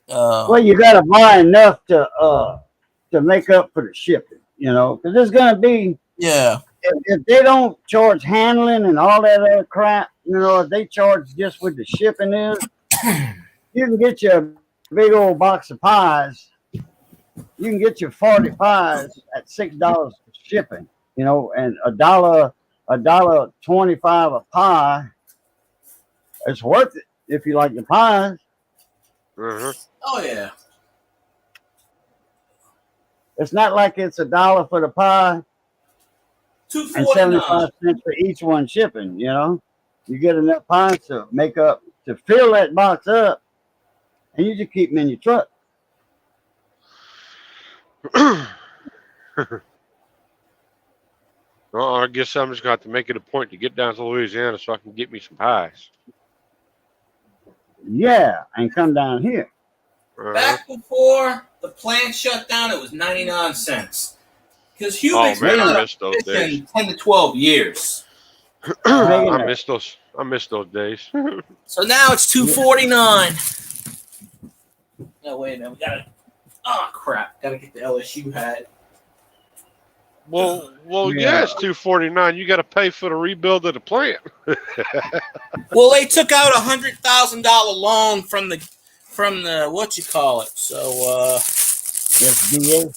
Well, you got to buy enough to make up for the shipping, because there's going to be. Yeah. If they don't charge handling and all that other crap, if they charge just with the shipping is, you can get you a big old box of pies. You can get your 40 pies at $6 for shipping, and $1.25 a pie. It's worth it if you like the pies. Oh yeah. It's not like it's $1 for the pie and 75 cents for each one shipping. You get enough pies to make up to fill that box up, and you just keep them in your truck. Well, I guess I'm just going to have to make it a point to get down to Louisiana so I can get me some pies. Yeah, and come down here. Back before the plant shut down, it was 99 cents. Because Hubix I missed those days. 10 to 12 years. I missed those days. So now it's $2.49. No, wait a minute. We gotta. Oh crap! Gotta get the LSU hat. Well, yeah, it's $2.49. You got to pay for the rebuild of the plant. Well, they took out $100,000 loan from the what you call it. So SBA.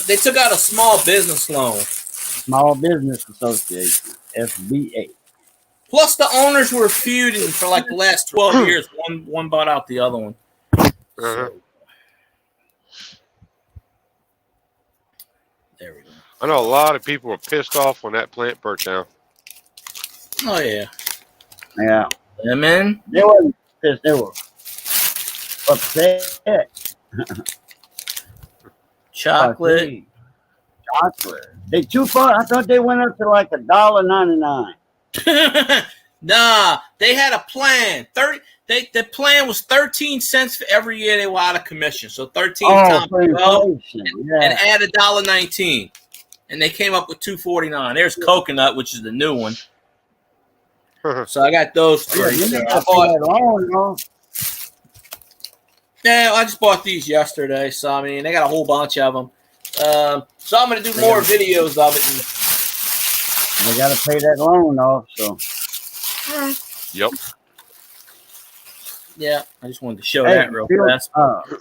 They took out a small business loan. Small Business Association, SBA. Plus, the owners were feuding for like the last 12 years. One bought out the other one. Uh-huh. So, there we go. I know a lot of people were pissed off when that plant burnt down. Oh yeah. Yeah. Man. They wasn't pissed. They were upset. Chocolate. Chocolate. They too far. I thought they went up to like $1.99. Nah, they had a plan. The plan was 13 cents for every year they were out of commission. So 13 times 12 and add $1.19. And they came up with $2.49. There's coconut, which is the new one. So I got those three. Yeah, I just bought these yesterday. So I mean, they got a whole bunch of them. So I'm gonna do more videos of it. They got to pay that loan off. So. Yep. Yeah, I just wanted to show that real fast.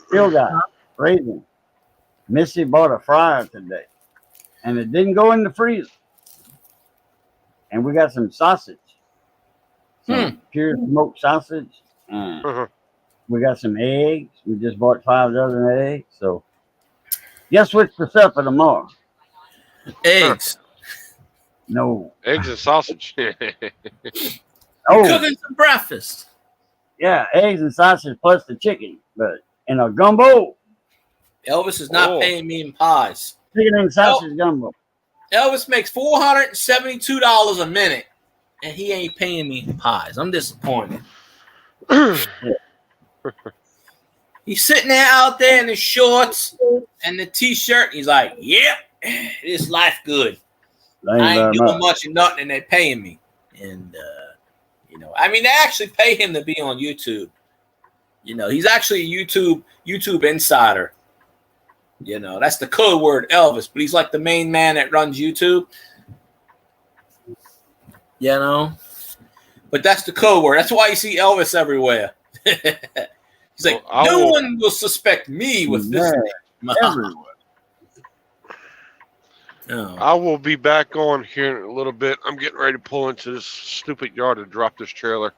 Still got raisin. Missy bought a fryer today, and it didn't go in the freezer. And we got some sausage, some pure smoked sausage, and we got some eggs. We just bought 5 dozen eggs. So, guess what's for supper tomorrow? Eggs. No. Eggs and sausage. Cooking some breakfast. Yeah, eggs and sausage plus the chicken, but in a gumbo. Elvis is not paying me in pies. Chicken and sausage gumbo. Elvis makes $472 a minute, and he ain't paying me in pies. I'm disappointed. He's sitting there out there in his shorts and the t-shirt. He's like, "Yep, this life good. I ain't doing much of nothing, and they're paying me." And I mean, they actually pay him to be on YouTube. He's actually a YouTube insider. That's the code word, Elvis. But he's like the main man that runs YouTube. But that's the code word. That's why you see Elvis everywhere. He's like, no one will suspect me with this name. Everywhere. Oh. I will be back on here in a little bit. I'm getting ready to pull into this stupid yard to drop this trailer.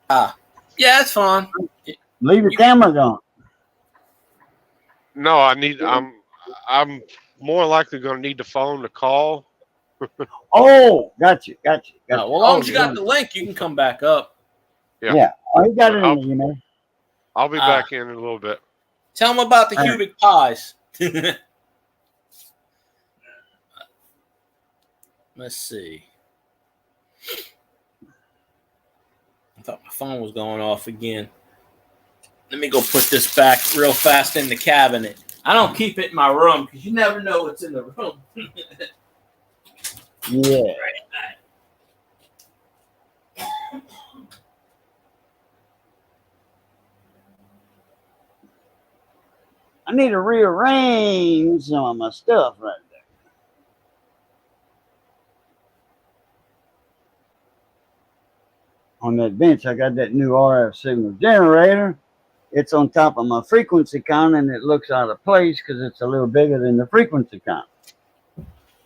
Yeah, that's fine. Leave your cameras on. No, I'm more likely going to need the phone to call. Oh, got you. Well, as long as you got the link, you can come back up. Yeah. Oh, you got it in the email. I'll be back in a little bit. Tell them about the cubic pies. Let's see. I thought my phone was going off again. Let me go put this back real fast in the cabinet. I don't keep it in my room because you never know what's in the room. Yeah. I need to rearrange some of my stuff right there. On that bench, I got that new RF signal generator. It's on top of my frequency counter, and it looks out of place because it's a little bigger than the frequency counter.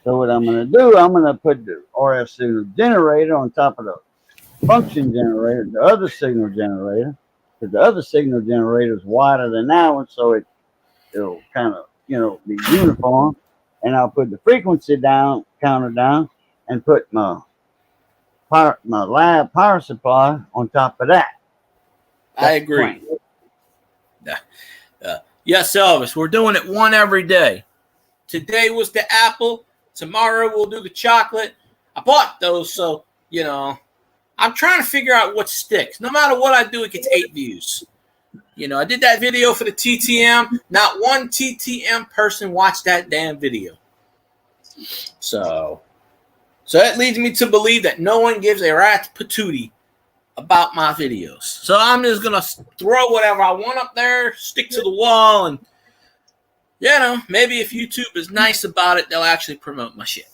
So what I'm going to do, I'm going to put the RF signal generator on top of the function generator, the other signal generator, because the other signal generator is wider than that one, so it'll kind of, be uniform. And I'll put the frequency counter down, and put my lab power supply on top of that. I agree. Yes, Elvis, we're doing it one every day. Today was the apple. Tomorrow we'll do the chocolate. I bought those, so, I'm trying to figure out what sticks. No matter what I do, it gets 8 views. I did that video for the TTM. Not one TTM person watched that damn video. So that leads me to believe that no one gives a rat's patootie about my videos. So I'm just going to throw whatever I want up there, stick to the wall, and, maybe if YouTube is nice about it, they'll actually promote my shit.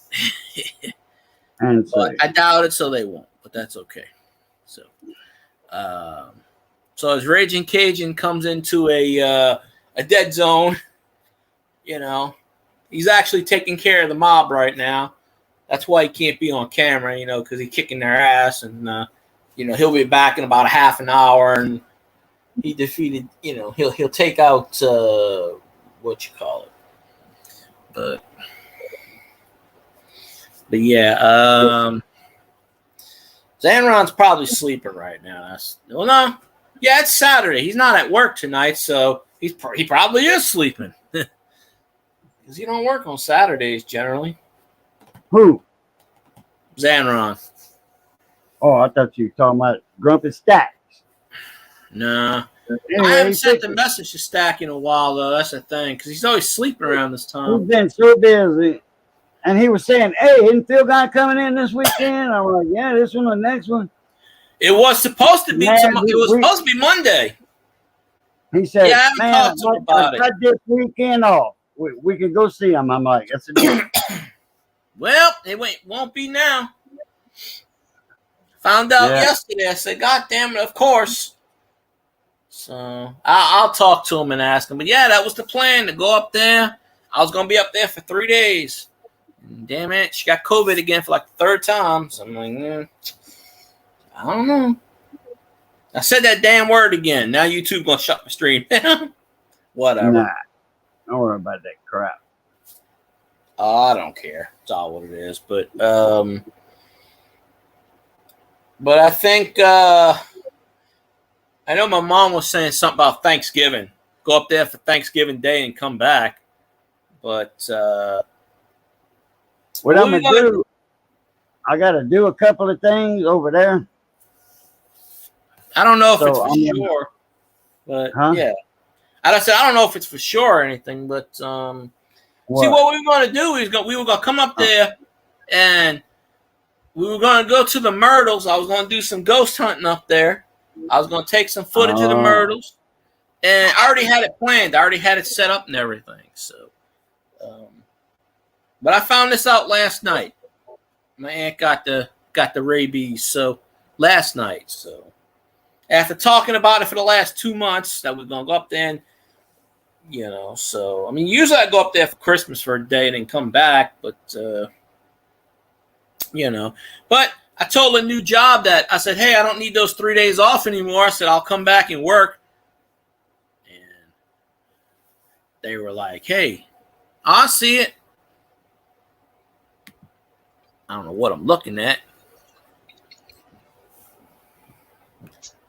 But I doubt it, so they won't. But that's okay. So as Raging Cajun comes into a dead zone, he's actually taking care of the mob right now. That's why he can't be on camera, because he's kicking their ass, and he'll be back in about a half an hour, and he defeated, he'll take out what you call it, but yeah, Zanron's probably sleeping right now. No, yeah, it's Saturday. He's not at work tonight, so he probably is sleeping because he don't work on Saturdays generally. Who? Zanron. Oh, I thought you were talking about Grumpy Stacks. Nah. Anyway, I haven't sent the message to Stack in a while, though. That's the thing, because he's always sleeping around this time. He's been so busy. And he was saying, hey, isn't Phil Guy coming in this weekend? I'm like, yeah, this one, the next one. It was supposed to be supposed to be Monday. He said, yeah, I man, talked to him about I got this weekend off. We could go see him. I'm like, that's a deal. Well, it won't be now. Found out yesterday. I said, God damn it, of course. So I'll talk to him and ask him. But yeah, that was the plan, to go up there. I was going to be up there for 3 days. And damn it, she got COVID again for like the third time. So I'm like, I don't know. I said that damn word again. Now YouTube going to shut my stream. Whatever. Nah, don't worry about that crap. I don't care. It's all what it is. But I think I know my mom was saying something about Thanksgiving. Go up there for Thanksgiving Day and come back. But what I'm gonna do? I gotta do a couple of things over there. I don't know if it's for sure, but yeah. And I said I don't know if it's for sure or anything, but see what we were gonna do is we were gonna come up there and we were gonna go to the Myrtles. I was gonna do some ghost hunting up there. I was gonna take some footage of the Myrtles, and I already had it planned. I already had it set up and everything. So, but I found this out last night. My aunt got the rabies, so last night. So after talking about it for the last 2 months, that we're gonna go up there and so I mean, usually I go up there for Christmas for a day and then come back, but but I told a new job that I said, hey, I don't need those 3 days off anymore. I said, I'll come back and work. And they were like, hey, I'll see it. I don't know what I'm looking at.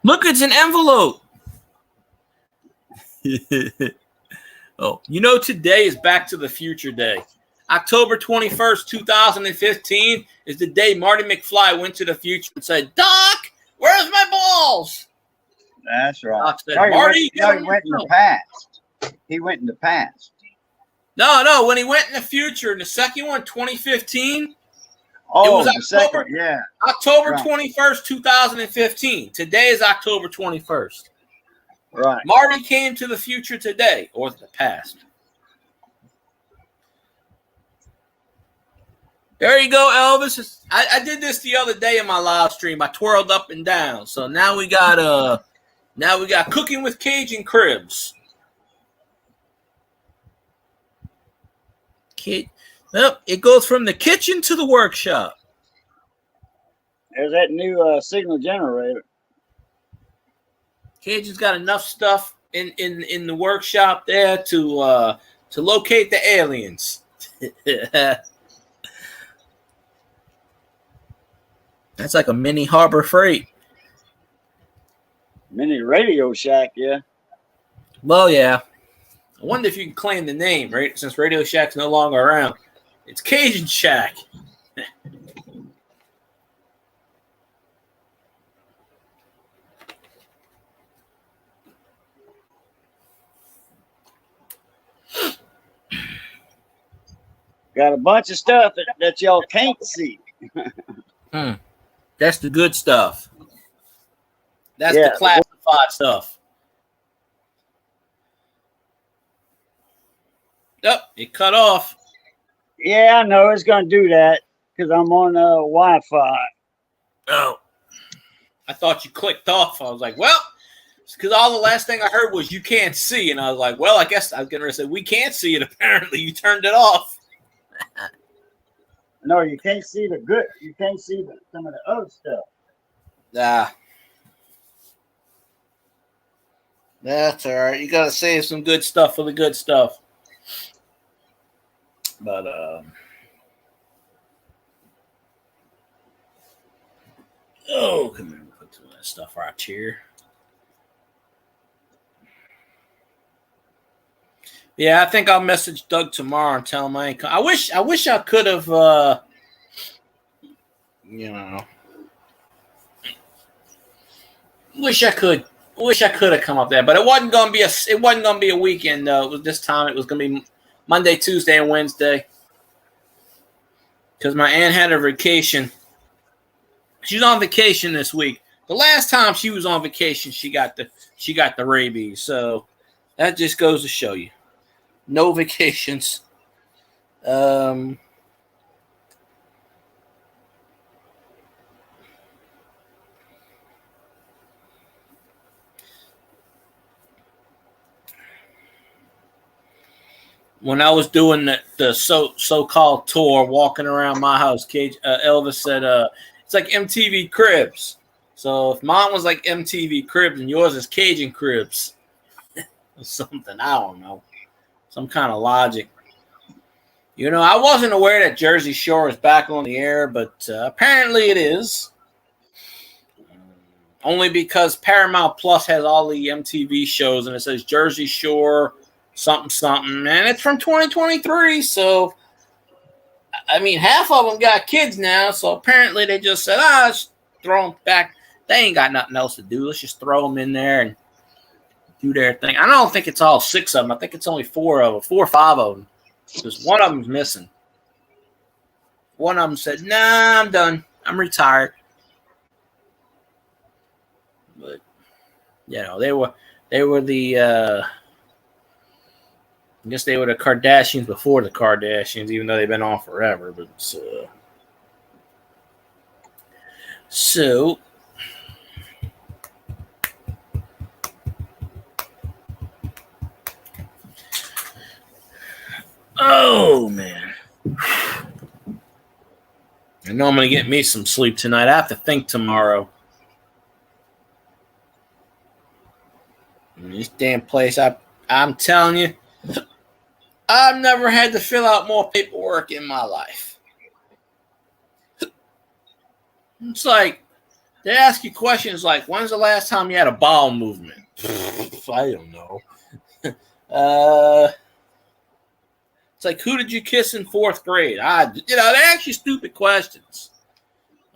Look, it's an envelope. Oh, today is Back to the Future Day. October 21st, 2015 is the day Marty McFly went to the future and said, Doc, where's my balls? That's right. Doc said, Marty, he went in the past. He went in the past. No, when he went in the future, in the second one, 2015, oh, it was October, October 21st, 2015. Today is October 21st. Right. Marty came to the future today, or the past. There you go, Elvis. I did this the other day in my live stream. I twirled up and down. So now we got Cooking with Cajun Cribs. Well, it goes from the kitchen to the workshop. There's that new signal generator. Cajun's got enough stuff in the workshop there to locate the aliens. That's like a mini Harbor Freight. Mini Radio Shack, yeah. Well, yeah. I wonder if you can claim the name, right? Since Radio Shack's no longer around. It's Cajun Shack. Got a bunch of stuff that y'all can't see. That's the good stuff. That's the classified stuff. Yep, it cut off. Yeah, I know it's going to do that because I'm on Wi-Fi. Oh, I thought you clicked off. I was like, well, because all the last thing I heard was you can't see. And I was like, well, I guess I was going to say we can't see it. Apparently, you turned it off. No, you can't see the good. You can't see some of the other stuff. Ah, that's all right. You got to save some good stuff for the good stuff. But oh, come here, put some of that stuff right here. Yeah, I think I'll message Doug tomorrow and tell him I ain't. I wish I could have. You know, wish I could have come up there, but it wasn't gonna be a weekend though. It was this time. It was gonna be Monday, Tuesday, and Wednesday because my aunt had a vacation. She's on vacation this week. The last time she was on vacation, she got the rabies. So that just goes to show you, no vacations. When I was doing the so-called tour, walking around my house, Elvis said, it's like MTV Cribs. So if mine was like MTV Cribs and yours is Cajun Cribs, or something, I don't know, some kind of logic. You know, I wasn't aware that Jersey Shore is back on the air, but apparently it is. Only because Paramount Plus has all the MTV shows, and it says Jersey Shore something, and it's from 2023. So, I mean, half of them got kids now. So apparently they just said, let's throw them back. They ain't got nothing else to do. Let's just throw them in there and do their thing. I don't think it's all 6 of them. I think it's only 4 or 5 of them. Because one of them's missing. One of them said, nah, I'm done. I'm retired. But, you know, they were the I guess they were the Kardashians before the Kardashians, even though they've been on forever. But so oh man, I know I'm gonna get me some sleep tonight. I have to think tomorrow. This damn place, I'm telling you, I've never had to fill out more paperwork in my life. It's like they ask you questions like, "When's the last time you had a bowel movement?" I don't know. It's like, who did you kiss in 4th grade? They ask you stupid questions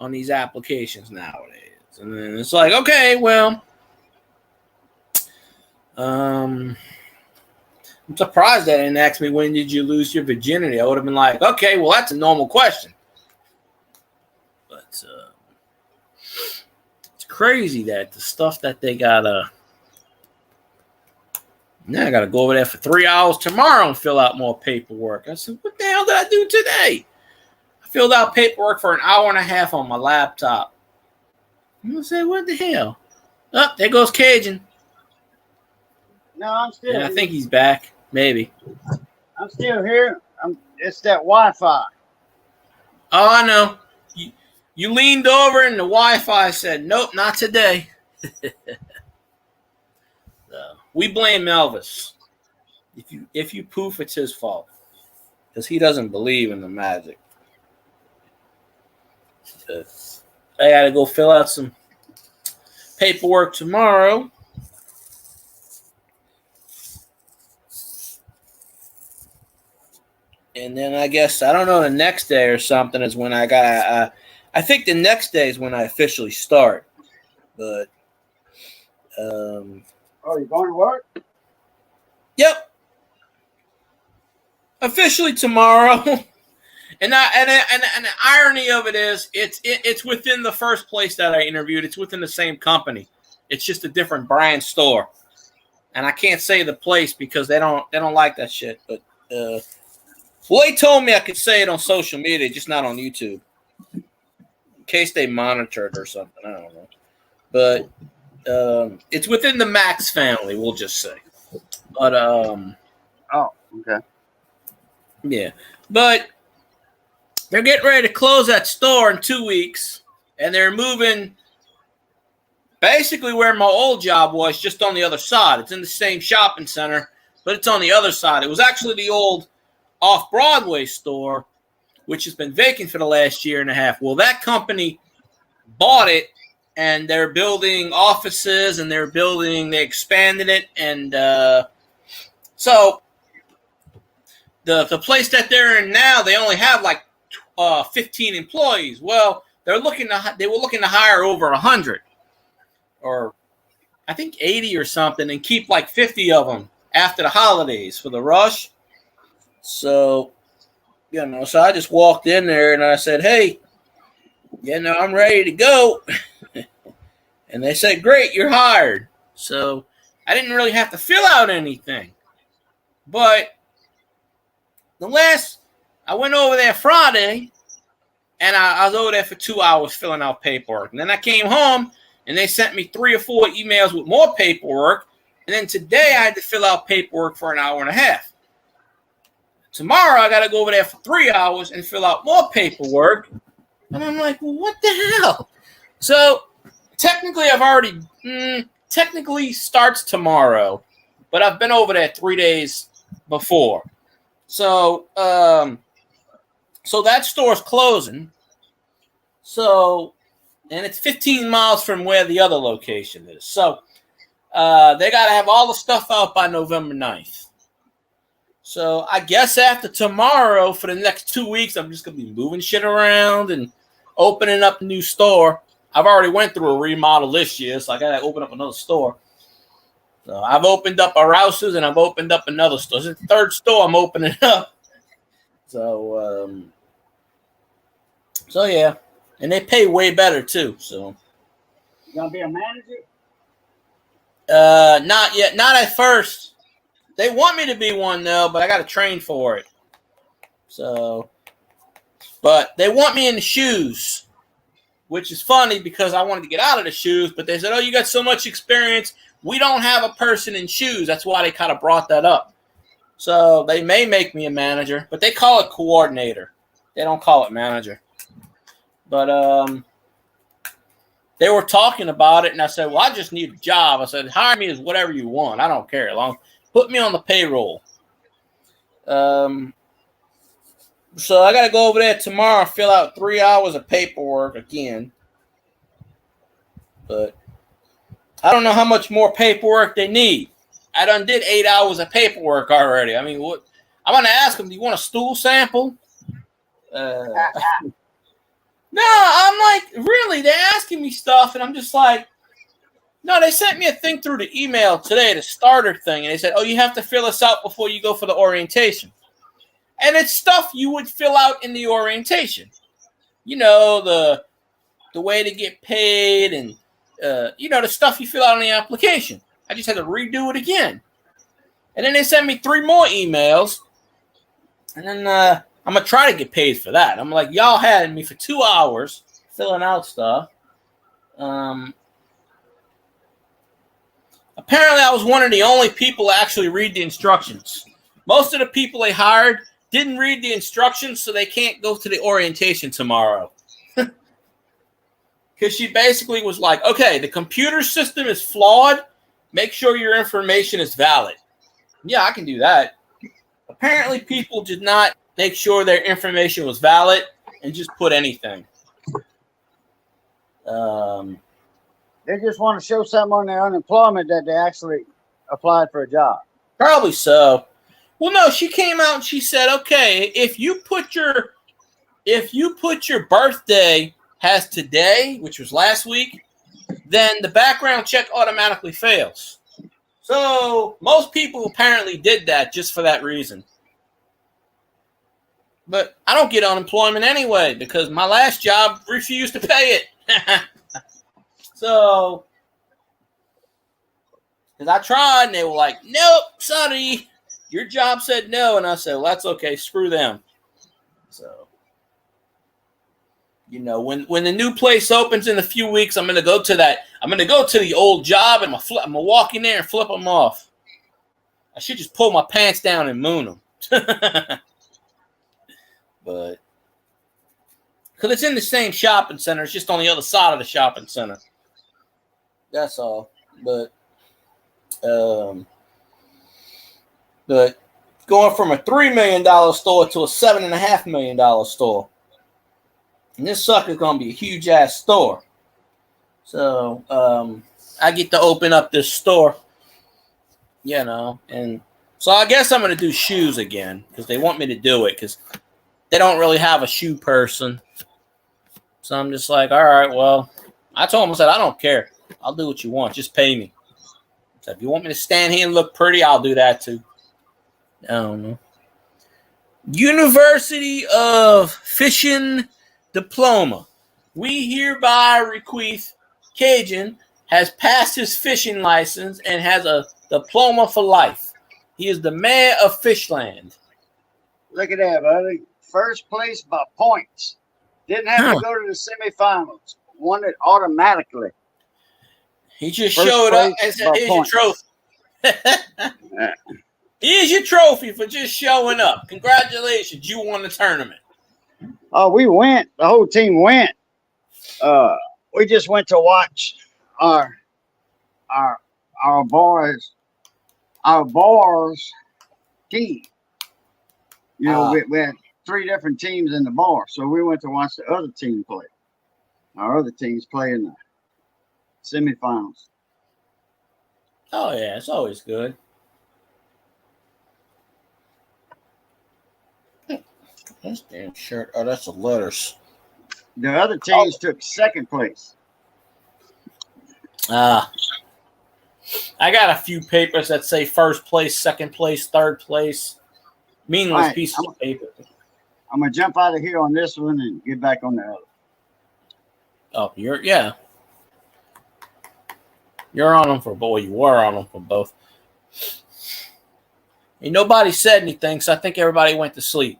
on these applications nowadays, and then it's like, okay, well, I'm surprised they didn't ask me when did you lose your virginity. I would have been like, okay, well, that's a normal question. But it's crazy that the stuff that they gotta. Now I gotta go over there for 3 hours tomorrow and fill out more paperwork. I said, what the hell did I do today? I filled out paperwork for an hour and a half on my laptop. I said, what the hell? Oh, there goes Cajun. No, I'm still Yeah, here. I think he's back. Maybe. I'm still here. It's that Wi-Fi. Oh, I know. You leaned over and the Wi-Fi said, nope, not today. We blame Elvis. If you poof, it's his fault. Because he doesn't believe in the magic. I got to go fill out some paperwork tomorrow. And then I guess, I don't know, the next day or something is when I got, I think the next day is when I officially start. But, Oh, you going to work? Yep. Officially tomorrow. And the irony of it is, it's within the first place that I interviewed. It's within the same company. It's just a different brand store. And I can't say the place because they don't like that shit. But, well, they told me I could say it on social media, just not on YouTube. In case they monitor it or something. I don't know. But it's within the Max family, we'll just say. But Oh, okay. yeah. But they're getting ready to close that store in 2 weeks, and they're moving basically where my old job was, just on the other side. It's in the same shopping center, but it's on the other side. It was actually the old off-Broadway store, which has been vacant for the last year and a half. Well, that company bought it, and they're building offices, and they expanded it, and so the place that they're in now, they only have like 15 employees. Well, they were looking to hire over 100, or I think 80 or something, and keep like 50 of them after the holidays for the rush. So, so I just walked in there and I said, "Hey, I'm ready to go." And they said, "Great, you're hired." So I didn't really have to fill out anything. But I went over there Friday, and I was over there for 2 hours filling out paperwork. And then I came home, and they sent me 3 or 4 emails with more paperwork. And then today I had to fill out paperwork for an hour and a half. Tomorrow I got to go over there for 3 hours and fill out more paperwork. And I'm like, well, what the hell? So technically technically starts tomorrow, but I've been over there 3 days before. So so that store's closing. So, and it's 15 miles from where the other location is. So they got to have all the stuff out by November 9th. So I guess after tomorrow, for the next 2 weeks, I'm just going to be moving shit around and opening up a new store. I've already went through a remodel this year, so I got to open up another store. So I've opened up a Rouse's, and I've opened up another store. It's the third store I'm opening up. So, yeah. And they pay way better, too. So, You gonna be a manager? Not yet. Not at first. They want me to be one, though, but I got to train for it. So, but they want me in the shoes, which is funny because I wanted to get out of the shoes, but they said, "Oh, you got so much experience. We don't have a person in shoes." That's why they kind of brought that up. So they may make me a manager, but they call it coordinator. They don't call it manager. But they were talking about it, and I said, "Well, I just need a job." I said, "Hire me as whatever you want. I don't care. Put me on the payroll." So I got to go over there tomorrow, fill out 3 hours of paperwork again. But I don't know how much more paperwork they need. I done did 8 hours of paperwork already. I mean, what? I'm going to ask them, "Do you want a stool sample?" No, I'm like, really? They're asking me stuff, and I'm just like, no, they sent me a thing through the email today, the starter thing, and they said, "Oh, you have to fill this out before you go for the orientation." And it's stuff you would fill out in the orientation. The way to get paid and, the stuff you fill out on the application. I just had to redo it again. And then they sent me 3 more emails. And then I'm going to try to get paid for that. I'm like, y'all had me for 2 hours filling out stuff. Apparently, I was one of the only people to actually read the instructions. Most of the people they hired didn't read the instructions, so they can't go to the orientation tomorrow. Because she basically was like, "Okay, the computer system is flawed. Make sure your information is valid." Yeah, I can do that. Apparently, people did not make sure their information was valid and just put anything. They just want to show something on their unemployment that they actually applied for a job. Probably so. Well, no, she came out and she said, "Okay, if you put your birthday has today, which was last week, then the background check automatically fails." So most people apparently did that just for that reason. But I don't get unemployment anyway because my last job refused to pay it. So, because I tried and they were like, "Nope, sorry. Your job said no." And I said, "Well, that's okay. Screw them." So, when the new place opens in a few weeks, I'm going to go to that. I'm going to go to the old job and I'm going to walk in there and flip them off. I should just pull my pants down and moon them. But Because it's in the same shopping center. It's just on the other side of the shopping center. That's all. But going from a $3 million store to a $7.5 million store. And this sucker's going to be a huge ass store. So I get to open up this store, you know, and so I guess I'm going to do shoes again because they want me to do it because they don't really have a shoe person. So I'm just like, all right, well, I told them, I said, I don't care. I'll do what you want. Just pay me. So if you want me to stand here and look pretty, I'll do that too. I don't know. University of Fishing Diploma. We hereby bequeath Cajun has passed his fishing license and has a diploma for life. He is the mayor of Fishland. Look at that, buddy. First place by points. Didn't have to go to the semifinals. Won it automatically. He just showed up and said, here's your trophy. Here's your trophy for just showing up. Congratulations. You won the tournament. Oh, we went. The whole team went. We just went to watch our boys team. You know, we had 3 different teams in the bar, so we went to watch the other team play. Our other teams play in the semifinals. Oh yeah, it's always good. This damn shirt. Oh, that's the letters. The other teams took second place. I got a few papers that say first place, second place, third place. Meaningless pieces of paper. I'm gonna jump out of here on this one and get back on the other. Oh, you're on them for both. You were on them for both. And nobody said anything, so I think everybody went to sleep.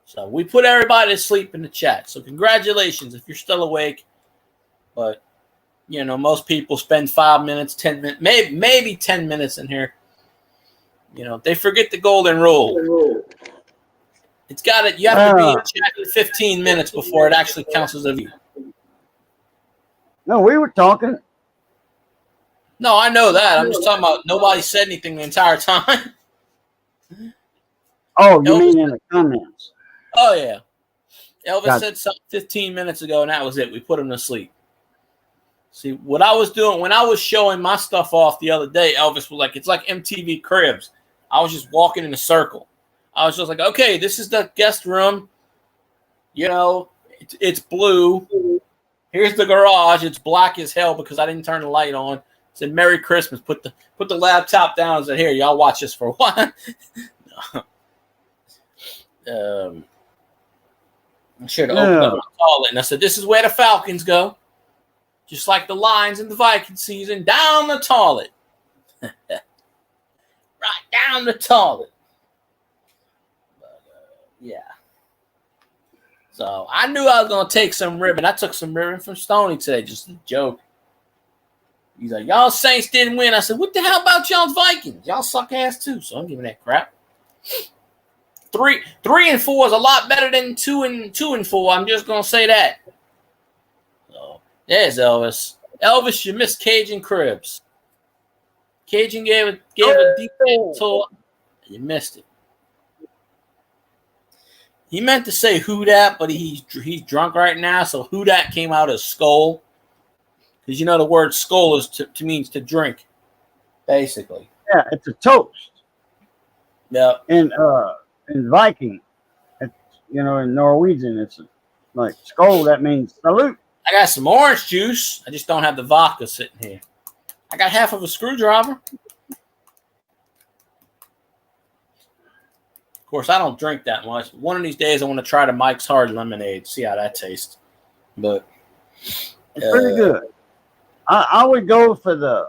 So we put everybody to sleep in the chat. So congratulations if you're still awake. But you know, most people spend 5 minutes, 10 minutes, maybe 10 minutes in here. You know, they forget the golden rule. It's got it. You have to be in chat in 15 minutes before it actually counts as a view. No, we were talking. No, I know that. I'm just talking about nobody said anything the entire time. Oh, you mean in the comments? Oh, yeah. Elvis said something 15 minutes ago, and that was it. We put him to sleep. See, what I was doing, when I was showing my stuff off the other day, Elvis was like, it's like MTV Cribs. I was just walking in a circle. I was just like, okay, this is the guest room. You know, it's blue. Here's the garage. It's black as hell because I didn't turn the light on. It said, Merry Christmas. Put the laptop down and said, here, y'all watch this for a while. I should have opened up my toilet, and I said, this is where the Falcons go. Just like the Lions in the Viking season, down the toilet. Right down the toilet. But, yeah. So I knew I was going to take some ribbon. I took some ribbon from Stoney today, just a joke. He's like, y'all Saints didn't win. I said, what the hell about y'all Vikings? Y'all suck ass too, so I'm giving that crap. 3 and 4 is a lot better than 2 and 4. I'm just going to say that. So there's Elvis. Elvis, you missed Cajun Cribs. Cajun gave a deep tour. You missed it. He meant to say who dat, but he's drunk right now, so who dat came out as skull. Because you know the word skull is means to drink, basically. Yeah, it's a toast. Yeah. In Viking, it's, you know, in Norwegian, it's like skull. That means salute. I got some orange juice. I just don't have the vodka sitting here. I got half of a screwdriver. Of course, I don't drink that much. One of these days, I want to try the Mike's Hard Lemonade, see how that tastes. But it's pretty good. I would go for the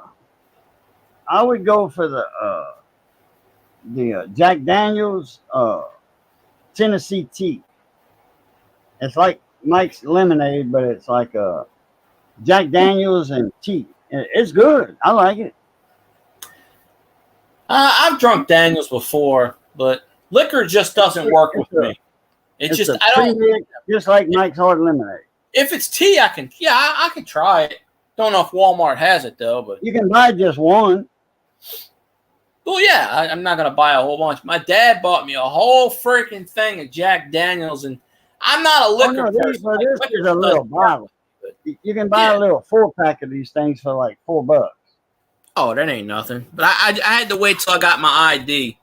Jack Daniel's Tennessee tea. It's like Mike's Lemonade, but it's like Jack Daniel's and tea. It's good. I like it. I've drunk Daniel's before, but liquor just doesn't work with me. It's It's just a I don't. premix, just like Mike's Hard Lemonade. If it's tea, I can. Yeah, I can try it. Don't know if Walmart has it though, but You can buy just one. well, yeah, I'm not gonna buy a whole bunch. My dad bought me a whole freaking thing of Jack Daniels, and I'm not a Oh liquor no, person. but Like, this liquor is a little doesn't work. bottle. You can buy Yeah. a little 4-pack of these things for like $4. Oh, that ain't nothing. But I had to wait till I got my ID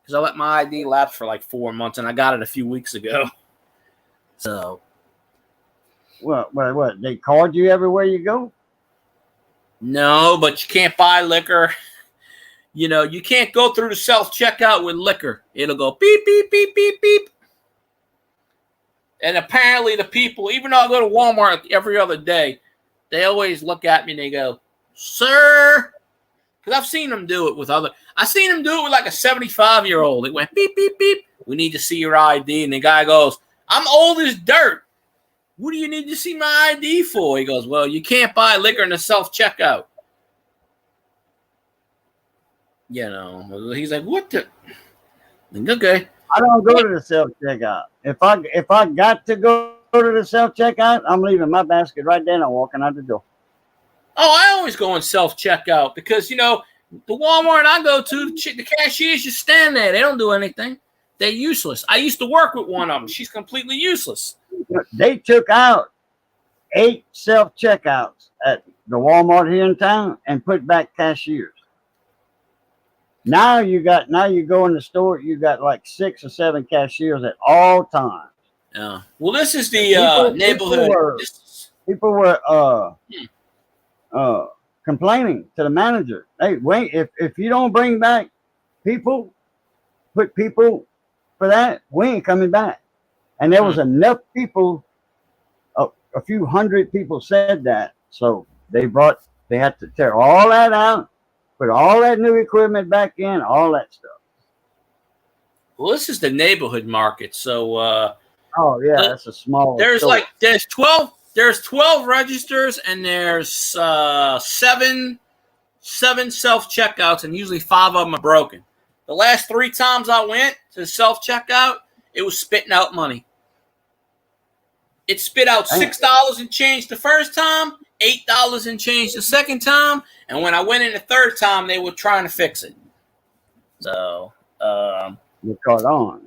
because I let my ID lapse for like 4 months, and I got it a few weeks ago. So What? They card you everywhere you go? no, but you can't buy liquor. You know, you can't go through the self-checkout with liquor. It'll go beep, beep, beep, beep, beep. And apparently the people, even though I go to Walmart every other day, they always look at me and they go, sir, because I've seen them do it with I seen them do it with like a 75-year-old. It went beep, beep, beep. We need to see your ID. And the guy goes, I'm old as dirt. What do you need to see my ID for? He goes, well, you can't buy liquor in the self-checkout. You know, he's like, what the? Okay. I don't go to the self checkout. If I got to go to the self checkout, I'm leaving my basket right there and I'm walking out the door. Oh, I always go in self-checkout because, you know, the Walmart I go to, the cashiers just stand there. They don't do anything. They're useless. I used to work with one of them. She's completely useless. They took out 8 self checkouts at the Walmart here in town and put back cashiers. Now you go in the store, you got like 6 or 7 cashiers at all times. Yeah. Well, this is the neighborhood. People were complaining to the manager. Hey, wait, if you don't bring back people, put people for that, we ain't coming back. And there was enough people, a few hundred people said that. So they had to tear all that out, put all that new equipment back in, all that stuff. Well, this is the neighborhood market. So oh yeah, that's a small there's store. there's 12 registers and there's 7 self-checkouts, and usually 5 of them are broken. The last 3 times I went to the self-checkout, it was spitting out money. It spit out $6 and change the first time, $8 and change the second time, and when I went in the third time, they were trying to fix it. So you caught on.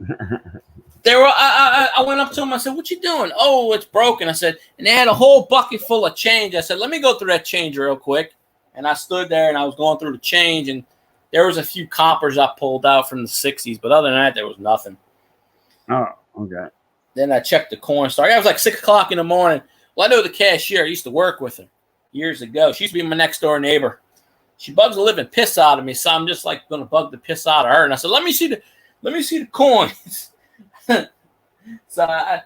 they were. I went up to them. I said, "What you doing?" "Oh, it's broken." I said, and they had a whole bucket full of change. I said, "Let me go through that change real quick." And I stood there and I was going through the change, and there was a few coppers I pulled out from the '60s, but other than that, there was nothing. Oh, okay. Then I checked the corn store. It was like 6 o'clock in the morning. Well, I know the cashier. I used to work with her years ago. She used to be my next door neighbor. She bugs the living piss out of me, so I'm just like going to bug the piss out of her. And I said, let me see the coins. So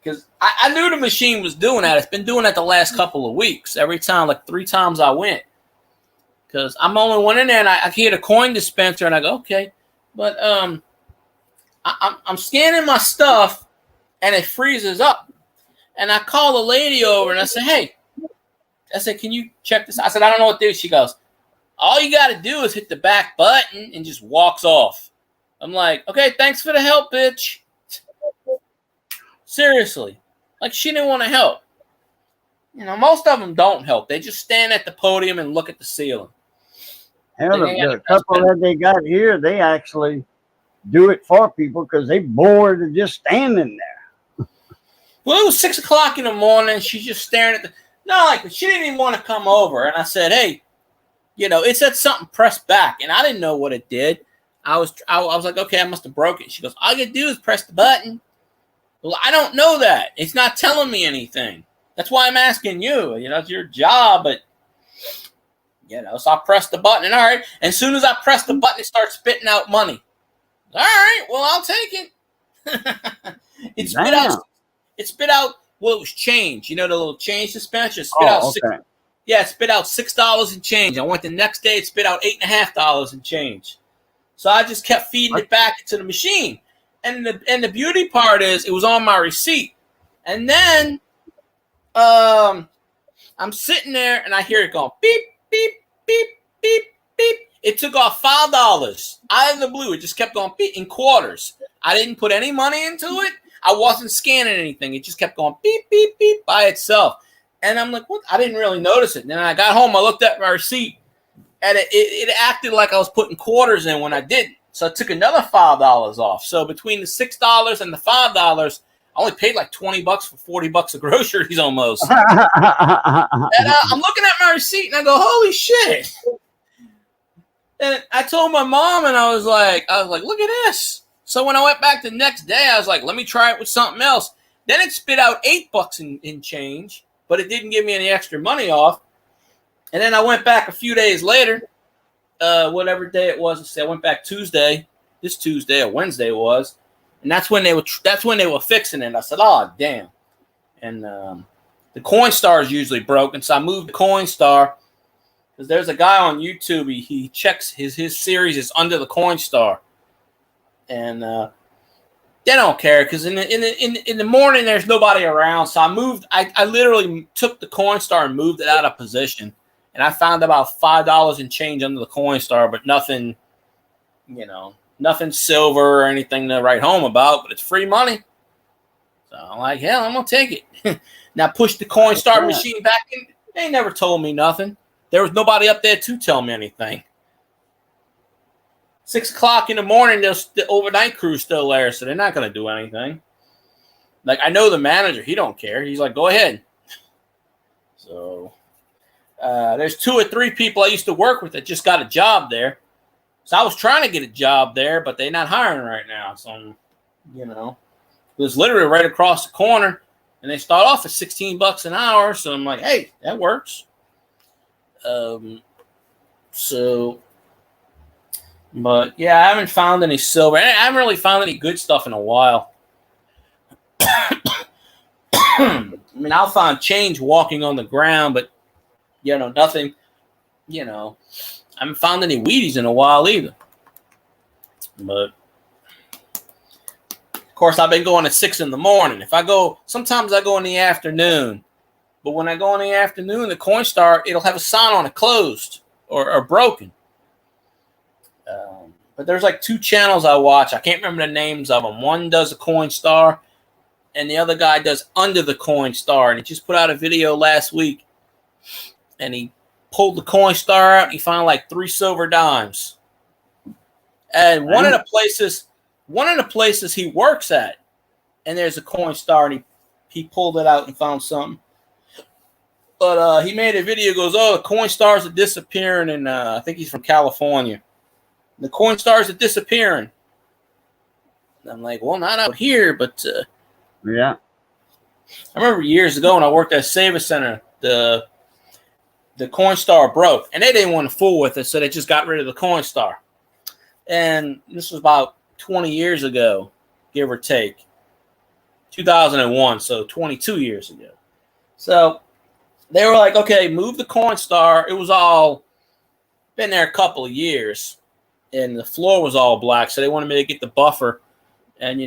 because I knew the machine was doing that. It's been doing that the last couple of weeks. Every time, like 3 times I went. Because I'm only one in there, and I hear the coin dispenser, and I go, okay. But I'm scanning my stuff, and it freezes up. And I call the lady over, and I say, hey. I said, can you check this? I said, I don't know what to do. She goes, all you got to do is hit the back button, and just walks off. I'm like, okay, thanks for the help, bitch. Seriously. Like, she didn't want to help. You know, most of them don't help. They just stand at the podium and look at the ceiling. Hell, the couple that they got here, they actually do it for people because they bored of just standing there. Well, it was 6 o'clock in the morning. She's just staring at she didn't even want to come over. And I said, hey, you know, it said something pressed back, and I didn't know what it did. I was like, okay, I must have broke it. She goes, all you gotta do is press the button. Well, I don't know that. It's not telling me anything. That's why I'm asking you. You know, it's your job, but you know, so I pressed the button, and all right. And as soon as I press the button, it starts spitting out money. All right, well, I'll take it. It spit out. Well, it was change. You know, the little change dispenser. It spit out okay. it spit out $6 and change. I went the next day. It spit out $8.50 and change. So I just kept feeding it back into the machine. And the beauty part is, it was on my receipt. And then I'm sitting there, and I hear it going beep, beep, beep, beep, beep. It took off $5 out of the blue. It just kept going beep in quarters. I didn't put any money into it. I wasn't scanning anything. It just kept going beep, beep, beep by itself. And I'm like, what? I didn't really notice it. And then I got home, I looked at my receipt, and it acted like I was putting quarters in when I didn't. So I took another $5 off. So between the $6 and the $5, I only paid like $20 for $40 of groceries almost. And I'm looking at my receipt and I go, holy shit. And I told my mom and I was like, look at this. So when I went back the next day, I was like, let me try it with something else. Then it spit out $8 in change, but it didn't give me any extra money off. And then I went back a few days later, whatever day it was. I went back this Tuesday or Wednesday it was. And that's when they were fixing it. I said, "Oh, damn!" And the Coinstar is usually broken, so I moved the Coinstar because there's a guy on YouTube. He checks his series is under the Coinstar, and they don't care because in the morning there's nobody around. So I literally took the Coinstar and moved it out of position, and I found about $5 in change under the Coinstar, but nothing, Nothing silver or anything to write home about, but it's free money. So I'm like, hell, I'm going to take it. Now push the Coinstar machine back in. They never told me nothing. There was nobody up there to tell me anything. 6 o'clock in the morning, the overnight crew's still there, so they're not going to do anything. Like, I know the manager. He don't care. He's like, go ahead. So there's 2 or 3 people I used to work with that just got a job there. So I was trying to get a job there, but they're not hiring right now. So, it was literally right across the corner, and they start off at $16 an hour. So I'm like, hey, that works. But yeah, I haven't found any silver. I haven't really found any good stuff in a while. I mean, I'll find change walking on the ground, but nothing. I haven't found any Wheaties in a while either. But of course, I've been going at 6 in the morning. Sometimes I go in the afternoon. But when I go in the afternoon, the Coinstar, it'll have a sign on it closed or broken. But there's like 2 channels I watch. I can't remember the names of them. One does a Coinstar, and the other guy does under the Coinstar. And he just put out a video last week, and he pulled the Coinstar out, and he found like 3 silver dimes. And one of the places he works at, and there's a Coinstar, and he pulled it out and found something. But he made a video, goes, oh, the Coinstars are disappearing, and I think he's from California. The Coinstars are disappearing. And I'm like, well, not out here, but yeah. I remember years ago when I worked at Saver Center, the Coinstar broke, and they didn't want to fool with it, so they just got rid of the Coinstar. And this was about 20 years ago, give or take. 2001, so 22 years ago. So they were like, okay, move the Coinstar. It was all been there a couple of years, and the floor was all black, so they wanted me to get the buffer. And,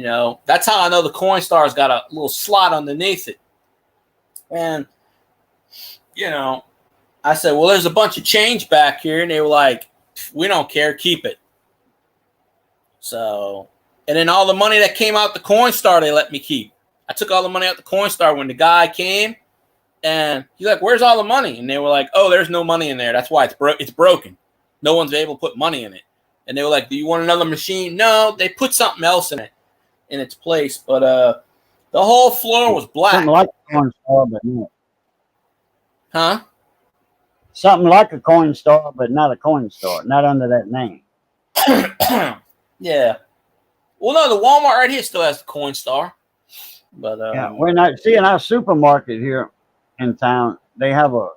that's how I know the Coinstar's got a little slot underneath it. And, I said, well, there's a bunch of change back here. And they were like, we don't care. Keep it. So, and then all the money that came out the Coinstar, they let me keep. I took all the money out the Coinstar when the guy came. And he's like, where's all the money? And they were like, oh, there's no money in there. That's why it's broken. No one's able to put money in it. And they were like, do you want another machine? No, they put something else in its place. But the whole floor was black. Something like a Coinstar, but not. Huh? Something like a Coinstar, but not a Coinstar. Not under that name. Yeah. Well, no, the Walmart right here still has the Coinstar. But yeah, when I see in our supermarket here in town, they have a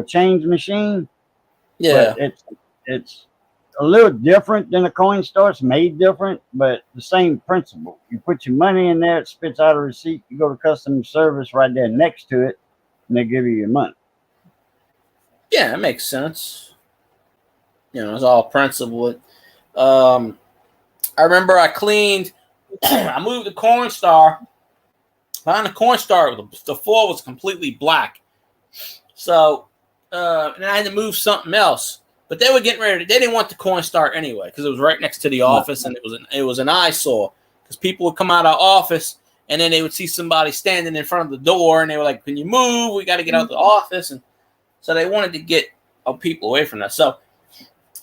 change machine. Yeah. But it's a little different than a Coinstar. It's made different, but the same principle. You put your money in there, it spits out a receipt. You go to customer service right there next to it, and they give you your money. Yeah, it makes sense. It's all principle. I remember I cleaned, I moved the Coinstar. Behind the Coinstar, the floor was completely black. So, and I had to move something else. But they were getting ready. They didn't want the Coinstar anyway because it was right next to the office, and it was an eyesore because people would come out of office And then they would see somebody standing in front of the door, and they were like, "Can you move? We got to get out of the office." And so they wanted to get people away from that. So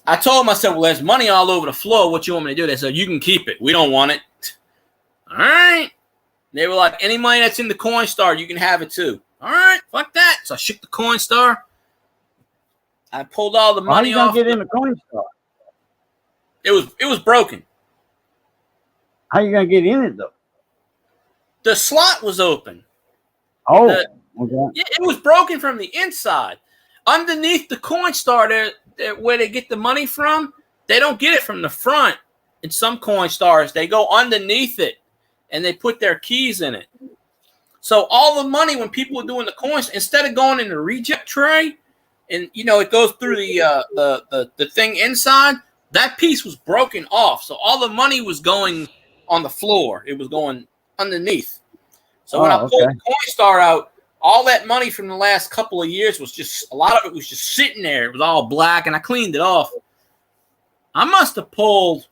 I told them, I said, "Well, there's money all over the floor. What you want me to do?" They said, "You can keep it. We don't want it." All right. They were like, "Any money that's in the Coinstar, you can have it too." All right, fuck that. So I shook the Coinstar. I pulled all the money off. How you gonna get in the Coinstar? It was broken. How you gonna get in it though? The slot was open. Oh, okay. Yeah, it was broken from the inside. Underneath the Coinstar, there, where they get the money from, they don't get it from the front. In some Coinstars, they go underneath it, and they put their keys in it. So all the money, when people were doing the coins, instead of going in the reject tray, and it goes through the thing inside, that piece was broken off. So all the money was going on the floor. It was going underneath. So when I pulled the Coinstar out, all that money from the last couple of years was just, a lot of it was just sitting there. It was all black, and I cleaned it off. I must have pulled,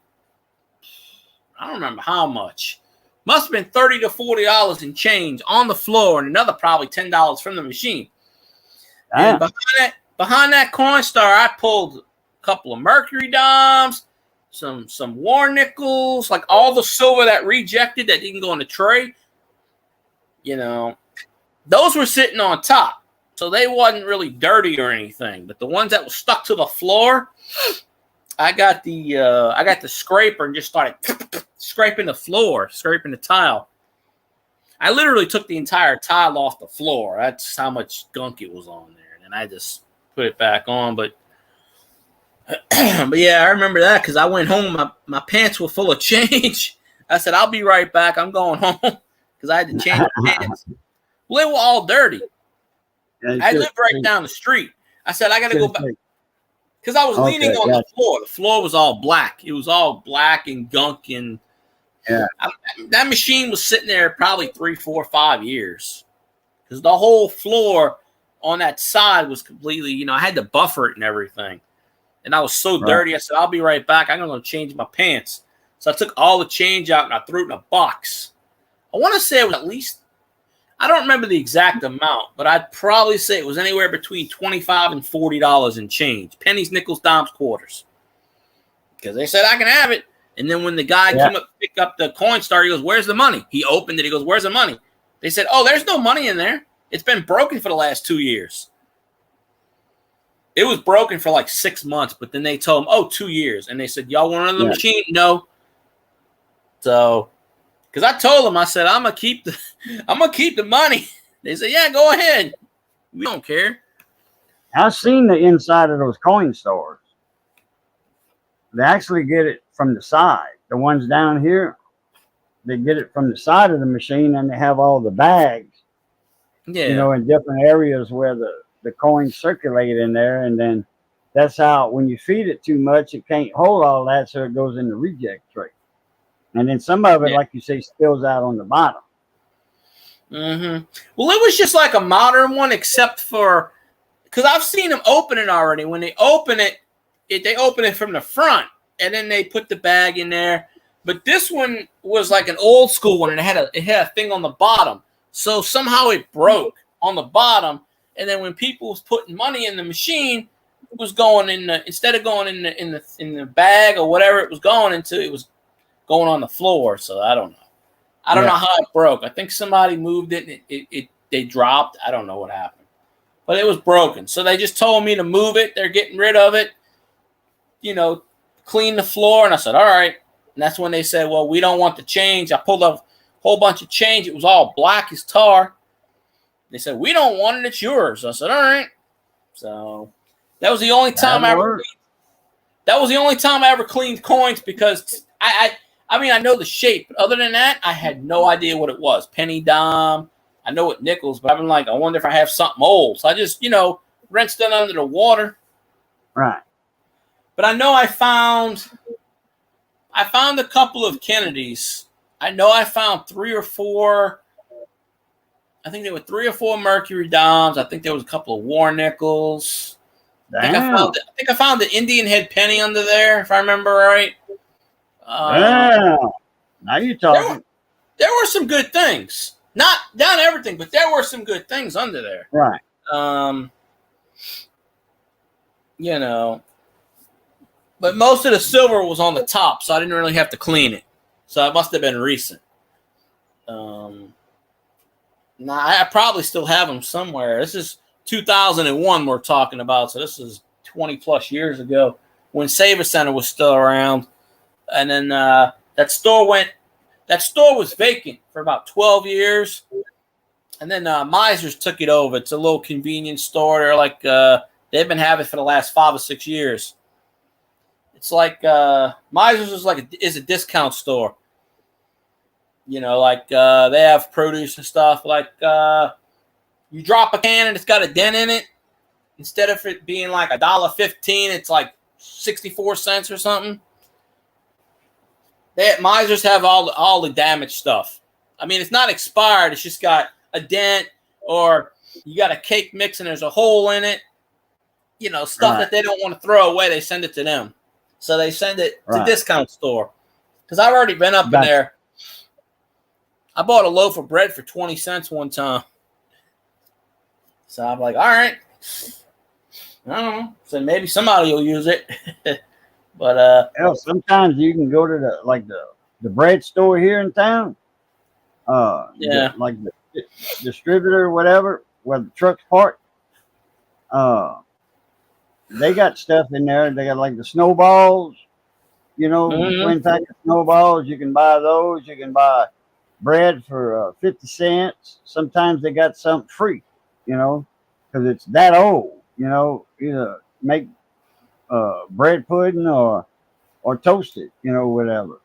I don't remember how much. Must have been $30 to $40 in change on the floor, and another probably $10 from the machine. And behind that Coinstar, I pulled a couple of Mercury dimes, some war nickels, like all the silver that rejected that didn't go in the tray. Those were sitting on top, so they wasn't really dirty or anything. But the ones that were stuck to the floor, I got the scraper and just started scraping the floor, scraping the tile. I literally took the entire tile off the floor. That's how much gunk it was on there, and I just put it back on. But yeah, I remember that because I went home. My pants were full of change. I said, "I'll be right back. I'm going home," because I had to change my pants. Well, they were all dirty. Yeah, I lived right down the street. I said, "I got to go back." Because I was leaning on the floor. The floor was all black. It was all black and gunk. And that machine was sitting there probably 3, 4, 5 years. Because the whole floor on that side was completely, I had to buffer it and everything. And I was so dirty. I said, "I'll be right back. I'm going to change my pants." So I took all the change out and I threw it in a box. I want to say it was at least, I don't remember the exact amount, but I'd probably say it was anywhere between $25 and $40 in change. Pennies, nickels, dimes, quarters. Because they said, "I can have it." And then when the guy came up to pick up the Coinstar, he goes, "Where's the money?" He opened it. He goes, "Where's the money?" They said, "Oh, there's no money in there. It's been broken for the last 2 years." It was broken for like 6 months, but then they told him, "Oh, 2 years." And they said, "Y'all want another machine?" No. So, because I told them, I said, I'm gonna keep the money. They said, "Yeah, go ahead. We don't care." I've seen the inside of those Coinstars. They actually get it from the side. The ones down here, they get it from the side of the machine, and they have all the bags. Yeah. In different areas where the coins circulate in there, and then that's how, when you feed it too much, it can't hold all that, so it goes in the reject tray. And then some of it, like you say, spills out on the bottom. Mm-hmm. Well, it was just like a modern one, except for, because I've seen them open it already. When they open it, they open it from the front, and then they put the bag in there. But this one was like an old school one, and it had a thing on the bottom. So somehow it broke on the bottom, and then when people was putting money in the machine, it was going in instead of going in the bag or whatever it was going into, it was going on the floor. So I don't know. I don't know how it broke. I think somebody moved it and they dropped. I don't know what happened. But it was broken. So they just told me to move it. They're getting rid of it. Clean the floor. And I said, "All right." And that's when they said, "Well, we don't want the change." I pulled up a whole bunch of change. It was all black as tar. They said, "We don't want it. It's yours." I said, "All right." So that was the only time I ever cleaned coins, because I mean, I know the shape, but other than that, I had no idea what it was. Penny, dime. I know what nickels, but I'm like, I wonder if I have something old. So I just, rinsed it under the water. Right. But I know I found a couple of Kennedys. I know I found 3 or 4. I think there were 3 or 4 Mercury dimes. I think there was a couple of war nickels. I think I found the Indian head penny under there, if I remember right. Now you're talking. there were some good things. Not everything, but there were some good things under there. Right. You know, but most of the silver was on the top, so I didn't really have to clean it. So it must have been recent. Now I probably still have them somewhere. This is 2001 we're talking about, so this is 20 plus years ago when Savor Center was still around, and then that store was vacant for about 12 years, and then Miser's took it over. It's a little convenience store. They're like they've been having it for the last 5 or 6 years. It's like Miser's is a discount store. You know, like they have produce and stuff. Like you drop a can and it's got a dent in it. Instead of it being like $1.15, it's like 64 cents or something. Misers have all the damaged stuff. I mean, it's not expired. It's just got a dent, or you got a cake mix and there's a hole in it. You know, stuff that they don't want to throw away. They send it to them. So they send it to discount store. Because I've already been up in there. I bought a loaf of bread for 20 cents one time. So I'm like, all right. I don't know. So maybe somebody will use it. But sometimes you can go to the bread store here in town. Like the distributor or whatever, where the truck's parked. They got stuff in there. They got like the snowballs, you know, twin pack of snowballs. You can buy those. You can buy bread for 50 cents. Sometimes they got something free, you know, because it's that old, you know, either make bread pudding or toast it, you know, whatever.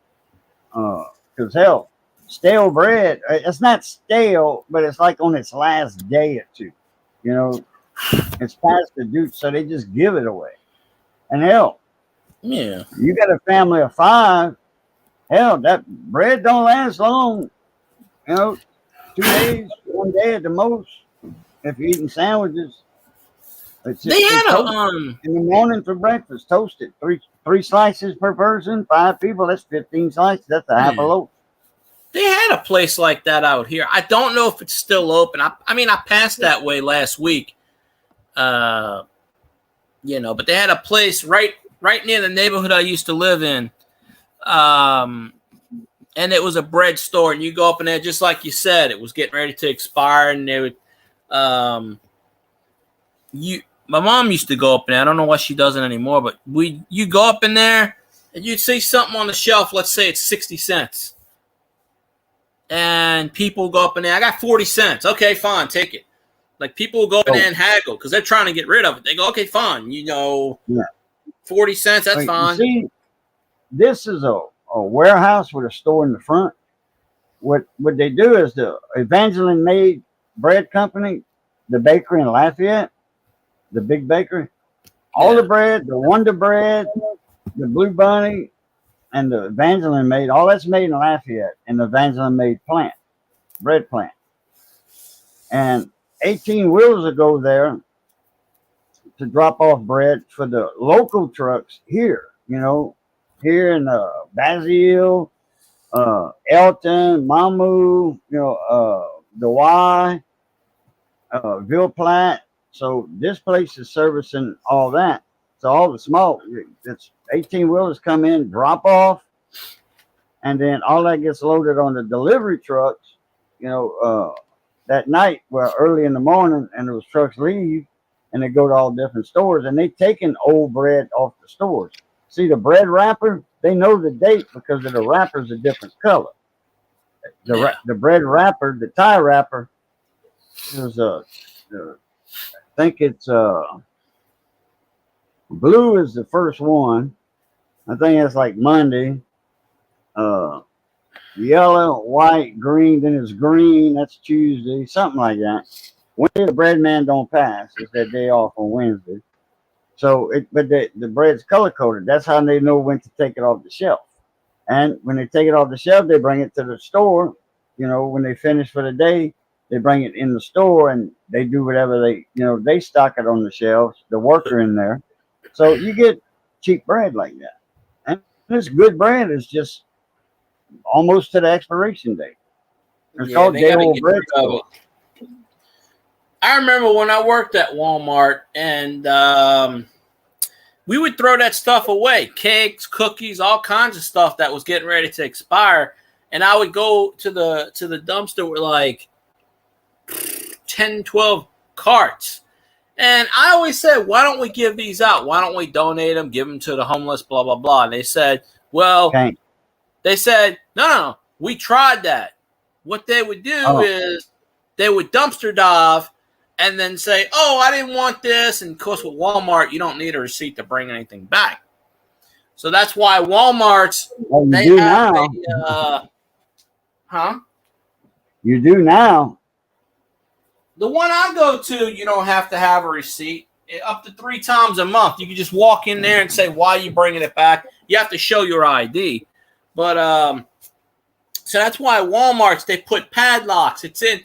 Because hell, stale bread, it's not stale, but it's like on its last day or two, you know. It's past the due, so they just give it away. And hell, you got a family of 5, hell, that bread don't last long. You know, 2 days, 1 day at the most. If you're eating sandwiches, they had in the morning for breakfast, toasted 3 slices per person, 5 people. That's 15 slices. That's a half a loaf. They had a place like that out here. I don't know if it's still open. I mean, I passed that way last week. You know, but they had a place right near the neighborhood I used to live in. And it was a bread store, and you go up in there, just like you said, it was getting ready to expire, and they would, my mom used to go up in there. I don't know why she doesn't anymore, but you go up in there, and you'd see something on the shelf. Let's say it's 60 cents, and people go up in there. I got 40 cents. Okay, fine, take it. Like people will go in there and haggle because they're trying to get rid of it. They go, okay, fine, you know, 40 cents, that's fine. See, this is a warehouse with a store in the front. What they do is the Evangeline Made Bread Company, the bakery in Lafayette, the big bakery, all the bread, the Wonder Bread, the Blue Bunny, and the Evangeline Made, all that's made in Lafayette in the Evangeline Made plant, bread plant. And 18 wheels will go there to drop off bread for the local trucks here, you know, here in Basile, Elton, Mamu, you know, the Y, Ville Platte. So this place is servicing all that. So all the small, it's 18 wheelers come in, drop off, and then all that gets loaded on the delivery trucks, you know, that night, well, early in the morning, and those trucks leave, and they go to all different stores, and they taking old bread off the stores. See the bread wrapper? They know the date because of the wrapper's a different color. The bread wrapper, the tie wrapper, is I think it's blue is the first one. I think it's like Monday. Yellow, white, green, then it's green. That's Tuesday, something like that. Wednesday, the bread man don't pass. It's that day off on Wednesday. So, but the bread's color coded. That's how they know when to take it off the shelf. And when they take it off the shelf, they bring it to the store. You know, when they finish for the day, they bring it in the store and they do whatever they stock it on the shelves. The worker in there, so you get cheap bread like that. And this good bread is just almost to the expiration date. It's Yeah, called they Day gotta Old get Bread rid of Store. it. I remember when I worked at Walmart, and we would throw that stuff away. Cakes, cookies, all kinds of stuff that was getting ready to expire. And I would go to the dumpster with like 10, 12 carts. And I always said, why don't we give these out? Why don't we donate them, give them to the homeless, blah, blah, blah. And they said, well, Okay. they said, no, we tried that. What they would do is they would dumpster dive and then say, oh, I didn't want this. And of course, with Walmart, you don't need a receipt to bring anything back. So that's why Walmart's, Well, you they do have now. huh? You do now. The one I go to, you don't have to have a receipt. Up to 3 times a month. You can just walk in there and say, why are you bringing it back? You have to show your ID. But, so that's why Walmart's, they put padlocks. It's in,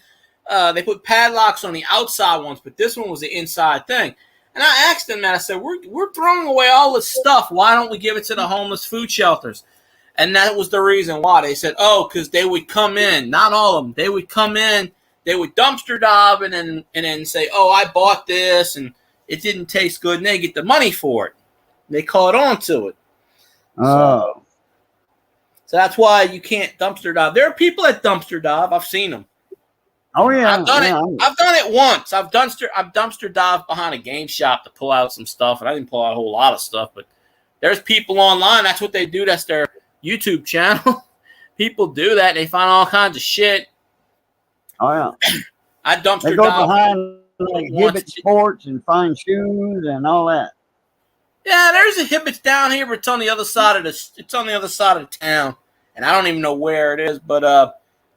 they put padlocks on the outside ones, but this one was the inside thing. And I asked them that. I said, we're throwing away all this stuff. Why don't we give it to the homeless food shelters? And that was the reason why. They said, oh, because they would come in. Not all of them. They would come in. They would dumpster dive and then say, oh, I bought this, and it didn't taste good, and they get the money for it. They caught on to it. Oh. So that's why you can't dumpster dive. There are people that dumpster dive. I've seen them. Oh, yeah. I've done it. I've done it once. I've dumpster dived behind a game shop to pull out some stuff, and I didn't pull out a whole lot of stuff. But there's people online. That's what they do. That's their YouTube channel. People do that. They find all kinds of shit. Oh, yeah. I dumpster They go dive behind like Hibbett Sports and find shoes and all that. Yeah, there's a Hibbett's down here, but it's on the other side of the town, and I don't even know where it is. But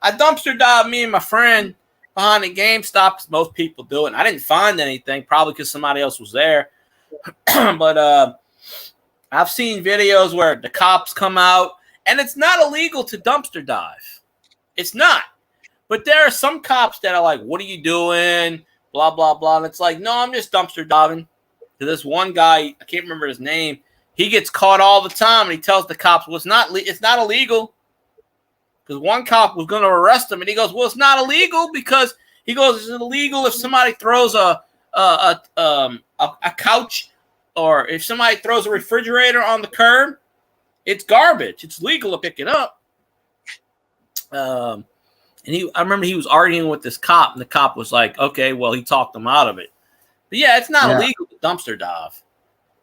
I dumpster dived, me and my friend, behind the GameStop, because most people do it. And I didn't find anything, probably because somebody else was there. But I've seen videos where the cops come out, and it's not illegal to dumpster dive. It's not. But there are some cops that are like, what are you doing? Blah, blah, blah. And it's like, no, I'm just dumpster diving. To this one guy, I can't remember his name. He gets caught all the time, and he tells the cops, well, it's not illegal. Because one cop was going to arrest him, and he goes, well, it's not illegal because he goes, it's illegal if somebody throws a couch, or if somebody throws a refrigerator on the curb, it's garbage. It's legal to pick it up. And I remember he was arguing with this cop, and the cop was like, okay, well, he talked him out of it. But yeah, it's not illegal to dumpster dive.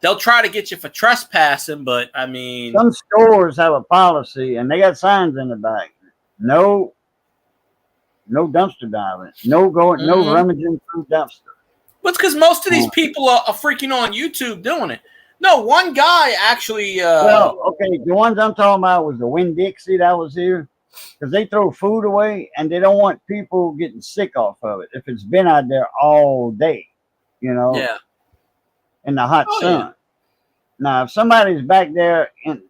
They'll try to get you for trespassing, but I mean, some stores have a policy, and they got signs in the back. No dumpster diving. No rummaging through dumpster. Well, it's because most of these people are freaking on YouTube doing it. No, one guy actually. Well, okay, the ones I'm talking about was the Winn-Dixie that was here, because they throw food away, and they don't want people getting sick off of it if it's been out there all day. You know, in the hot sun. Yeah. Now, if somebody's back there and,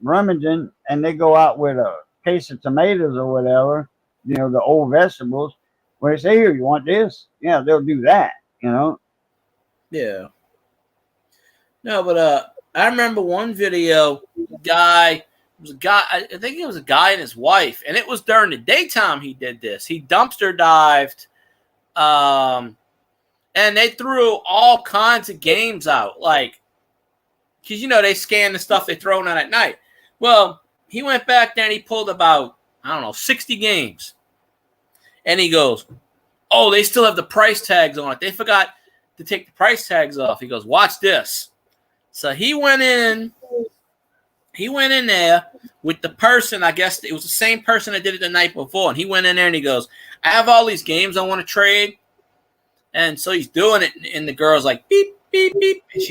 rummaging, and they go out with a case of tomatoes or whatever, the old vegetables, where they say, here, you want this? Yeah, they'll do that, Yeah. No, but I remember one video, I think it was a guy and his wife, and it was during the daytime he did this. He dumpster dived, and they threw all kinds of games out, like, because, they scan the stuff they throw out at night. Well, he went back there and he pulled about, 60 games. And he goes, oh, they still have the price tags on it. They forgot to take the price tags off. He goes, watch this. So he went in there with the person, I guess it was the same person that did it the night before. And he went in there and he goes, I have all these games I want to trade. And so he's doing it, and the girl's like, beep, beep, beep. And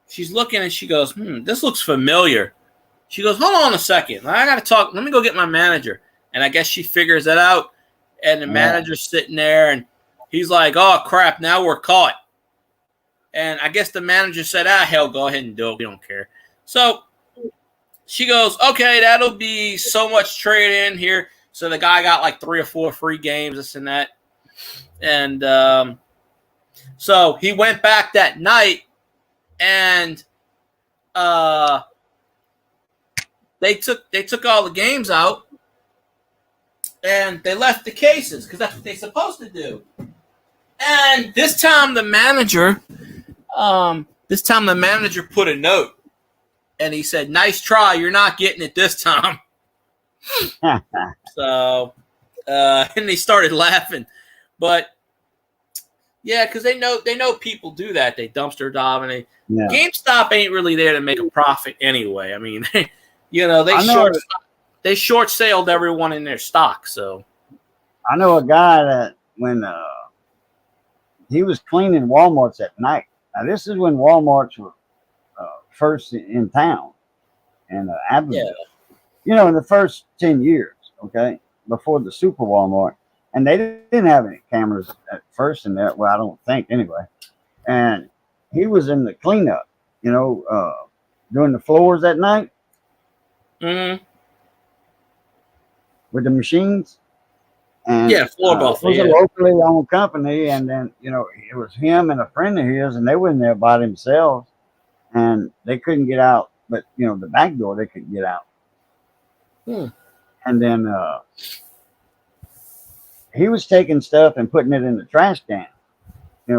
she's looking, and she goes, this looks familiar. She goes, hold on a second. I got to talk. Let me go get my manager. And I guess she figures it out, and the manager's sitting there, and he's like, oh, crap, now we're caught. And I guess the manager said, hell, go ahead and do it. We don't care. So she goes, okay, that'll be so much trade in here. So the guy got like 3 or 4 free games, this and that. And so he went back that night, and they took all the games out, and they left the cases because that's what they're supposed to do. And this time the manager put a note, and he said, "Nice try, you're not getting it this time." So, and they started laughing, but yeah, because they know people do that. They dumpster dive, and GameStop ain't really there to make a profit anyway. I mean, they short sailed everyone in their stock. So I know a guy that when he was cleaning Walmarts at night. Now this is when Walmarts were first in town, and Abbeville. Yeah. In the first 10 years, okay, before the Super Walmart. And they didn't have any cameras at first in there. Well, I don't think anyway. And he was in the cleanup, doing the floors at night. Mm-hmm. With the machines. And floor buffet. It was a locally owned company. And then, it was him and a friend of his, and they were in there by themselves. And they couldn't get out. But, the back door, they could get out. And then he was taking stuff and putting it in the trash can.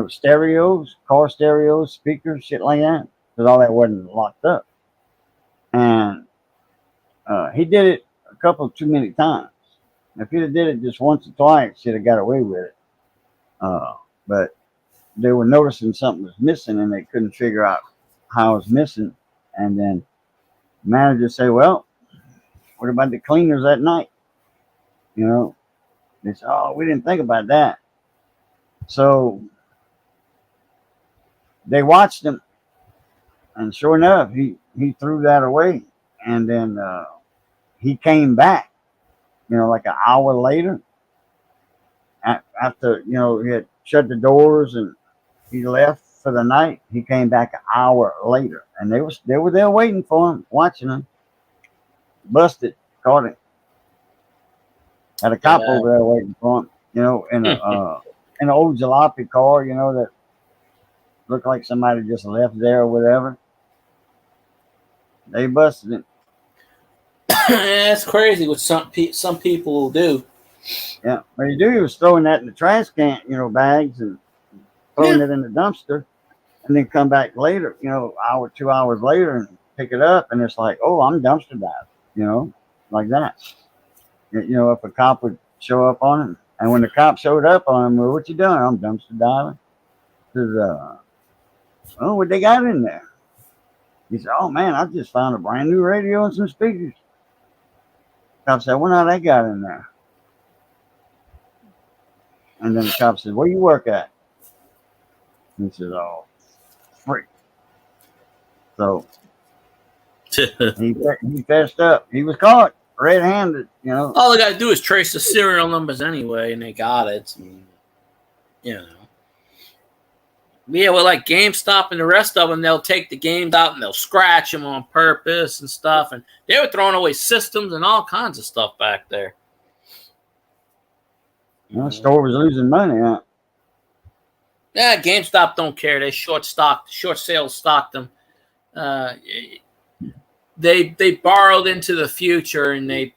Stereos, car stereos, speakers, shit like that. Because all that wasn't locked up. And he did it a couple too many times. If he'd have did it just once or twice, he'd have got away with it. But they were noticing something was missing, and they couldn't figure out how it was missing. And then the manager said, "Well, what about the cleaners at night?" They said, "Oh, we didn't think about that." So they watched him, and sure enough, he threw that away. And then he came back, like an hour later. After he had shut the doors and he left for the night, he came back an hour later, and they were there waiting for him, watching him. Busted, caught him. Had a cop over there waiting for him, in an old jalopy car, that looked like somebody just left there or whatever. They busted him. That's crazy what some people will do. Yeah, what he was throwing that in the trash can, bags, and throwing it in the dumpster, and then come back later, hour, 2 hours later, and pick it up, and it's like, oh, I'm dumpster diving, like that. If a cop would show up on him, and when the cop showed up on him, well, what you doing? I'm dumpster diving. Says, oh, what they got in there? He said, oh man, I just found a brand new radio and some speakers. Cop said, what now they got in there? And then the cop said, where you work at? He said, oh, freak. So he fessed up. He was caught red-handed, All they got to do is trace the serial numbers anyway, and they got it. Yeah, well, like GameStop and the rest of them, they'll take the games out and they'll scratch them on purpose and stuff. And they were throwing away systems and all kinds of stuff back there. The store was losing money, huh? Yeah, GameStop don't care. They short sales stocked them. They borrowed into the future, and they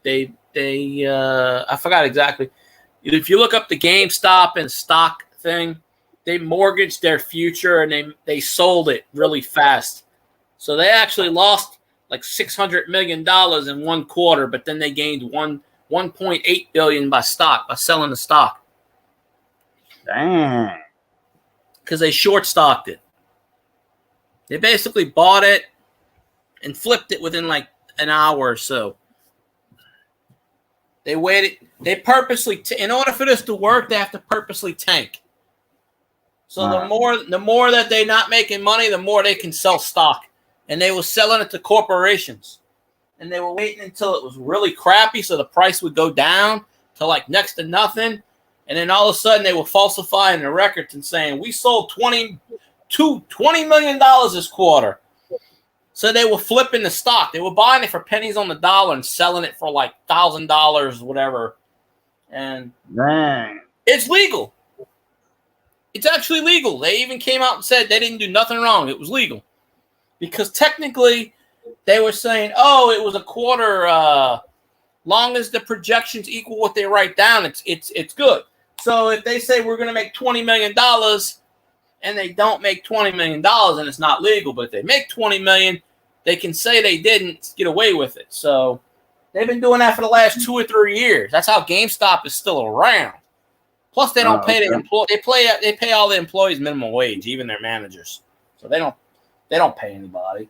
I forgot exactly. If you look up the GameStop and stock thing, they mortgaged their future, and they sold it really fast. So they actually lost like $600 million in 1 quarter, but then they gained $1.8 billion by selling the stock. Dang. Because they short stocked it. They basically bought it and flipped it within like an hour or so. They waited. They purposely, in order for this to work, they have to purposely tank. So the more that they're not making money, the more they can sell stock. And they were selling it to corporations. And they were waiting until it was really crappy so the price would go down to like next to nothing. And then all of a sudden they were falsifying the records and saying, we sold $20 million this quarter. So they were flipping the stock. They were buying it for pennies on the dollar and selling it for like $1,000, whatever. And it's legal. It's actually legal. They even came out and said they didn't do nothing wrong. It was legal. Because technically they were saying, oh, it was a quarter Long as the projections equal what they write down, it's good. So if they say we're going to make $20 million and they don't make $20 million, and it's not legal, but if they make $20 million, they can say they didn't get away with it. So they've been doing that for the last 2 or 3 years. That's how GameStop is still around. Plus, they don't pay their they pay all the employees minimum wage, even their managers. So they don't pay anybody.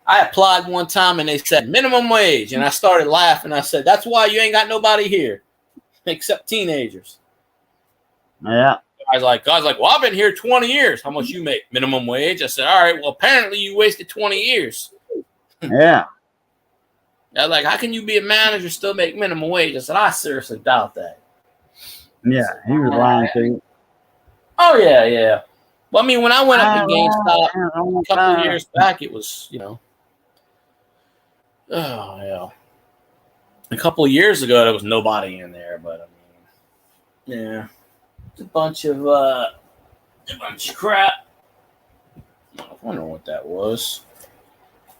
I applied one time and they said minimum wage, and I started laughing. I said, "That's why you ain't got nobody here, except teenagers." Yeah. Guys like, well, I've been here 20 years. How much you make? Minimum wage. I said, all right. Well, apparently you wasted 20 years. Yeah. They're like, how can you be a manager and still make minimum wage? I said, I seriously doubt that. Yeah, he was lying to you. Oh yeah. Well, I mean, when I went up to GameStop a couple of years back, it was, a couple of years ago, there was nobody in there. But I mean, yeah, it's a bunch of crap. I wonder what that was.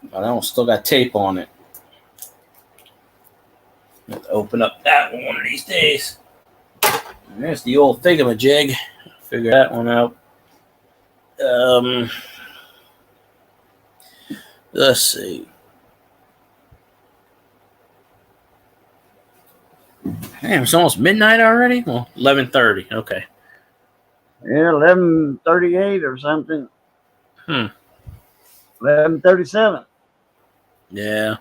But I still got tape on it. I have to open up that one of these days. And there's the old thingamajig. Figure that one out. Let's see. Damn, it's almost midnight already? Well, 11:30. Okay. Yeah, 11:38 or something. 11:37. Yeah.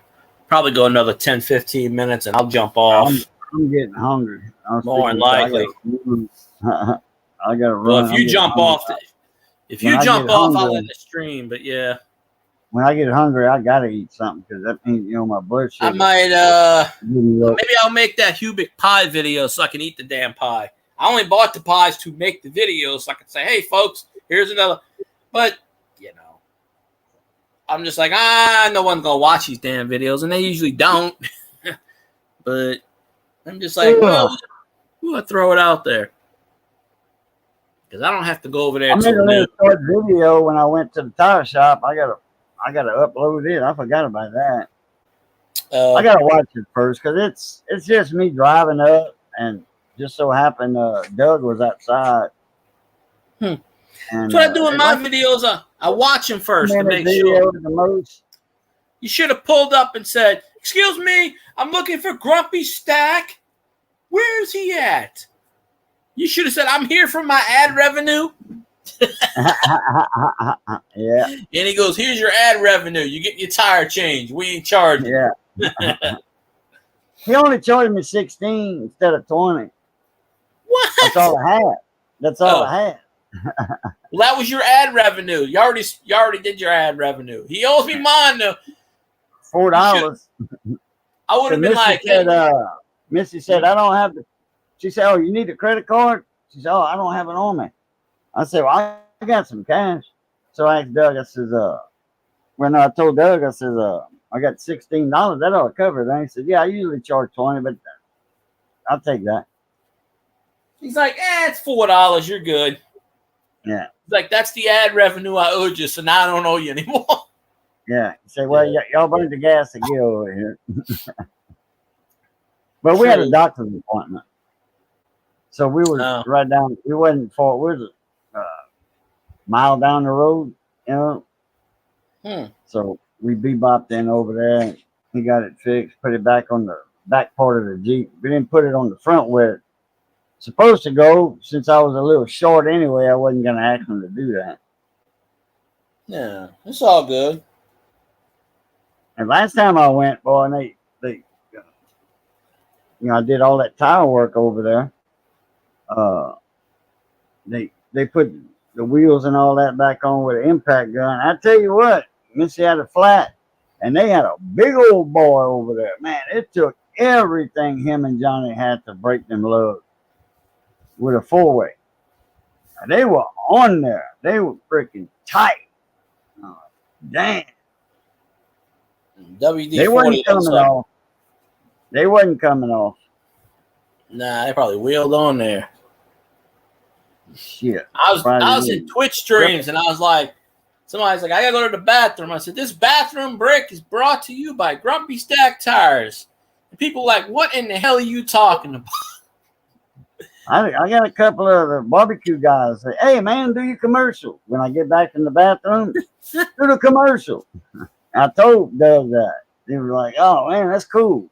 Probably go another 10, 15 minutes and I'll jump off. I'm getting hungry. More than likely. I gotta run. Well, if you jump off, I'll end the stream. But yeah, when I get hungry, I gotta eat something because that means my blood sugar. I might maybe I'll make that Hubic pie video so I can eat the damn pie. I only bought the pies to make the video so I can say, hey folks, here's another. But I'm just like, no one's gonna watch these damn videos, and they usually don't. But I'm just like, well, we'll throw it out there. Because I don't have to go over there. I made a little short video when I went to the tire shop. I gotta upload it. I forgot about that. I gotta watch it first because it's just me driving up, and just so happened Doug was outside. And, that's what I do in my videos. I watch them first to make sure. The most. You should have pulled up and said, "Excuse me, I'm looking for Grumpy Stack. Where's he at?" You should have said, "I'm here for my ad revenue." Yeah. And he goes, "Here's your ad revenue. You get your tire change. We ain't charging." Yeah. He only charged me 16 instead of 20. What? That's all I had. Well, that was your ad revenue. You already did your ad revenue. He owes me mine though. $4. I would have been like, Missy said, I don't have the. She said, "Oh, you need a credit card?" She said, "Oh, I don't have it on me." I said, "Well, I got some cash." So I asked Doug. I says, when I told Doug, I says, I got $16. That ought to cover it. And he said, "Yeah, I usually charge 20, but I'll take that." He's like, "It's $4. You're good." Yeah. He's like, "That's the ad revenue I owed you, so now I don't owe you anymore." Yeah. He said, "Well, y'all burned the gas to get over here." But we had a doctor's appointment. So we was right down. We wasn't far. We was a mile down the road, So we bebopped in over there. He got it fixed. Put it back on the back part of the Jeep. We didn't put it on the front where it's supposed to go. Since I was a little short anyway, I wasn't going to ask him to do that. Yeah, it's all good. And last time I went, boy, and they I did all that tire work over there. They put the wheels and all that back on with an impact gun. I tell you what, Missy had a flat, and they had a big old boy over there. Man, it took everything him and Johnny had to break them loads with a 4-way. They were on there. They were freaking tight. Damn. WD-40. They wasn't coming off. They wasn't coming off. Nah, they probably wheeled on there. Shit. I was in Twitch streams, and I was like, somebody's like, I gotta go to the bathroom. I said, this bathroom break is brought to you by Grumpy Stack Tires. People like, what in the hell are you talking about? I got a couple of the barbecue guys say, "Hey man, do your commercial." When I get back in the bathroom, do the commercial. I told Doug that. He was like, "Oh man, that's cool."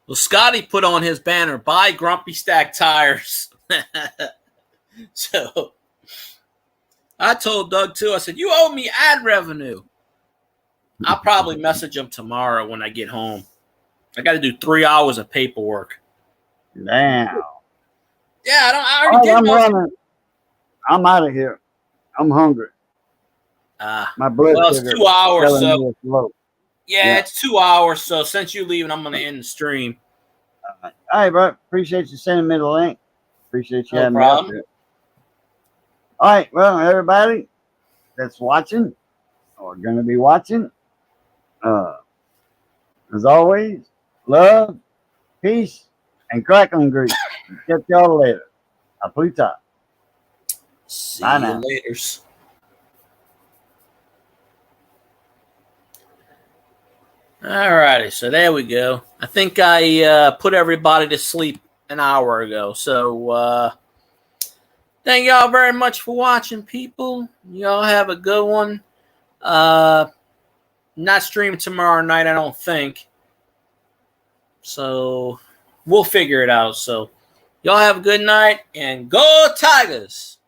Well, Scotty put on his banner, "Buy Grumpy Stack Tires." So I told Doug too. I said, "You owe me ad revenue." I'll probably message him tomorrow when I get home. I got to do 3 hours of paperwork. Damn. Yeah, I already did. I'm running. I'm out of here. I'm hungry. My blood it's sugar 2 hours. telling So me it's low. yeah, it's 2 hours. So since you're leaving, I'm going to end the stream. All right, bro. Appreciate you sending me the link. Appreciate you having me up here. All right, well, everybody that's watching or going to be watching, as always, love, peace, and crackling grease. Catch y'all later. Aputa. See you later. All righty, so there we go. I think I put everybody to sleep an hour ago. So thank y'all very much for watching, people. Y'all have a good one. Not streaming tomorrow night, I don't think. So we'll figure it out. So y'all have a good night and go Tigers!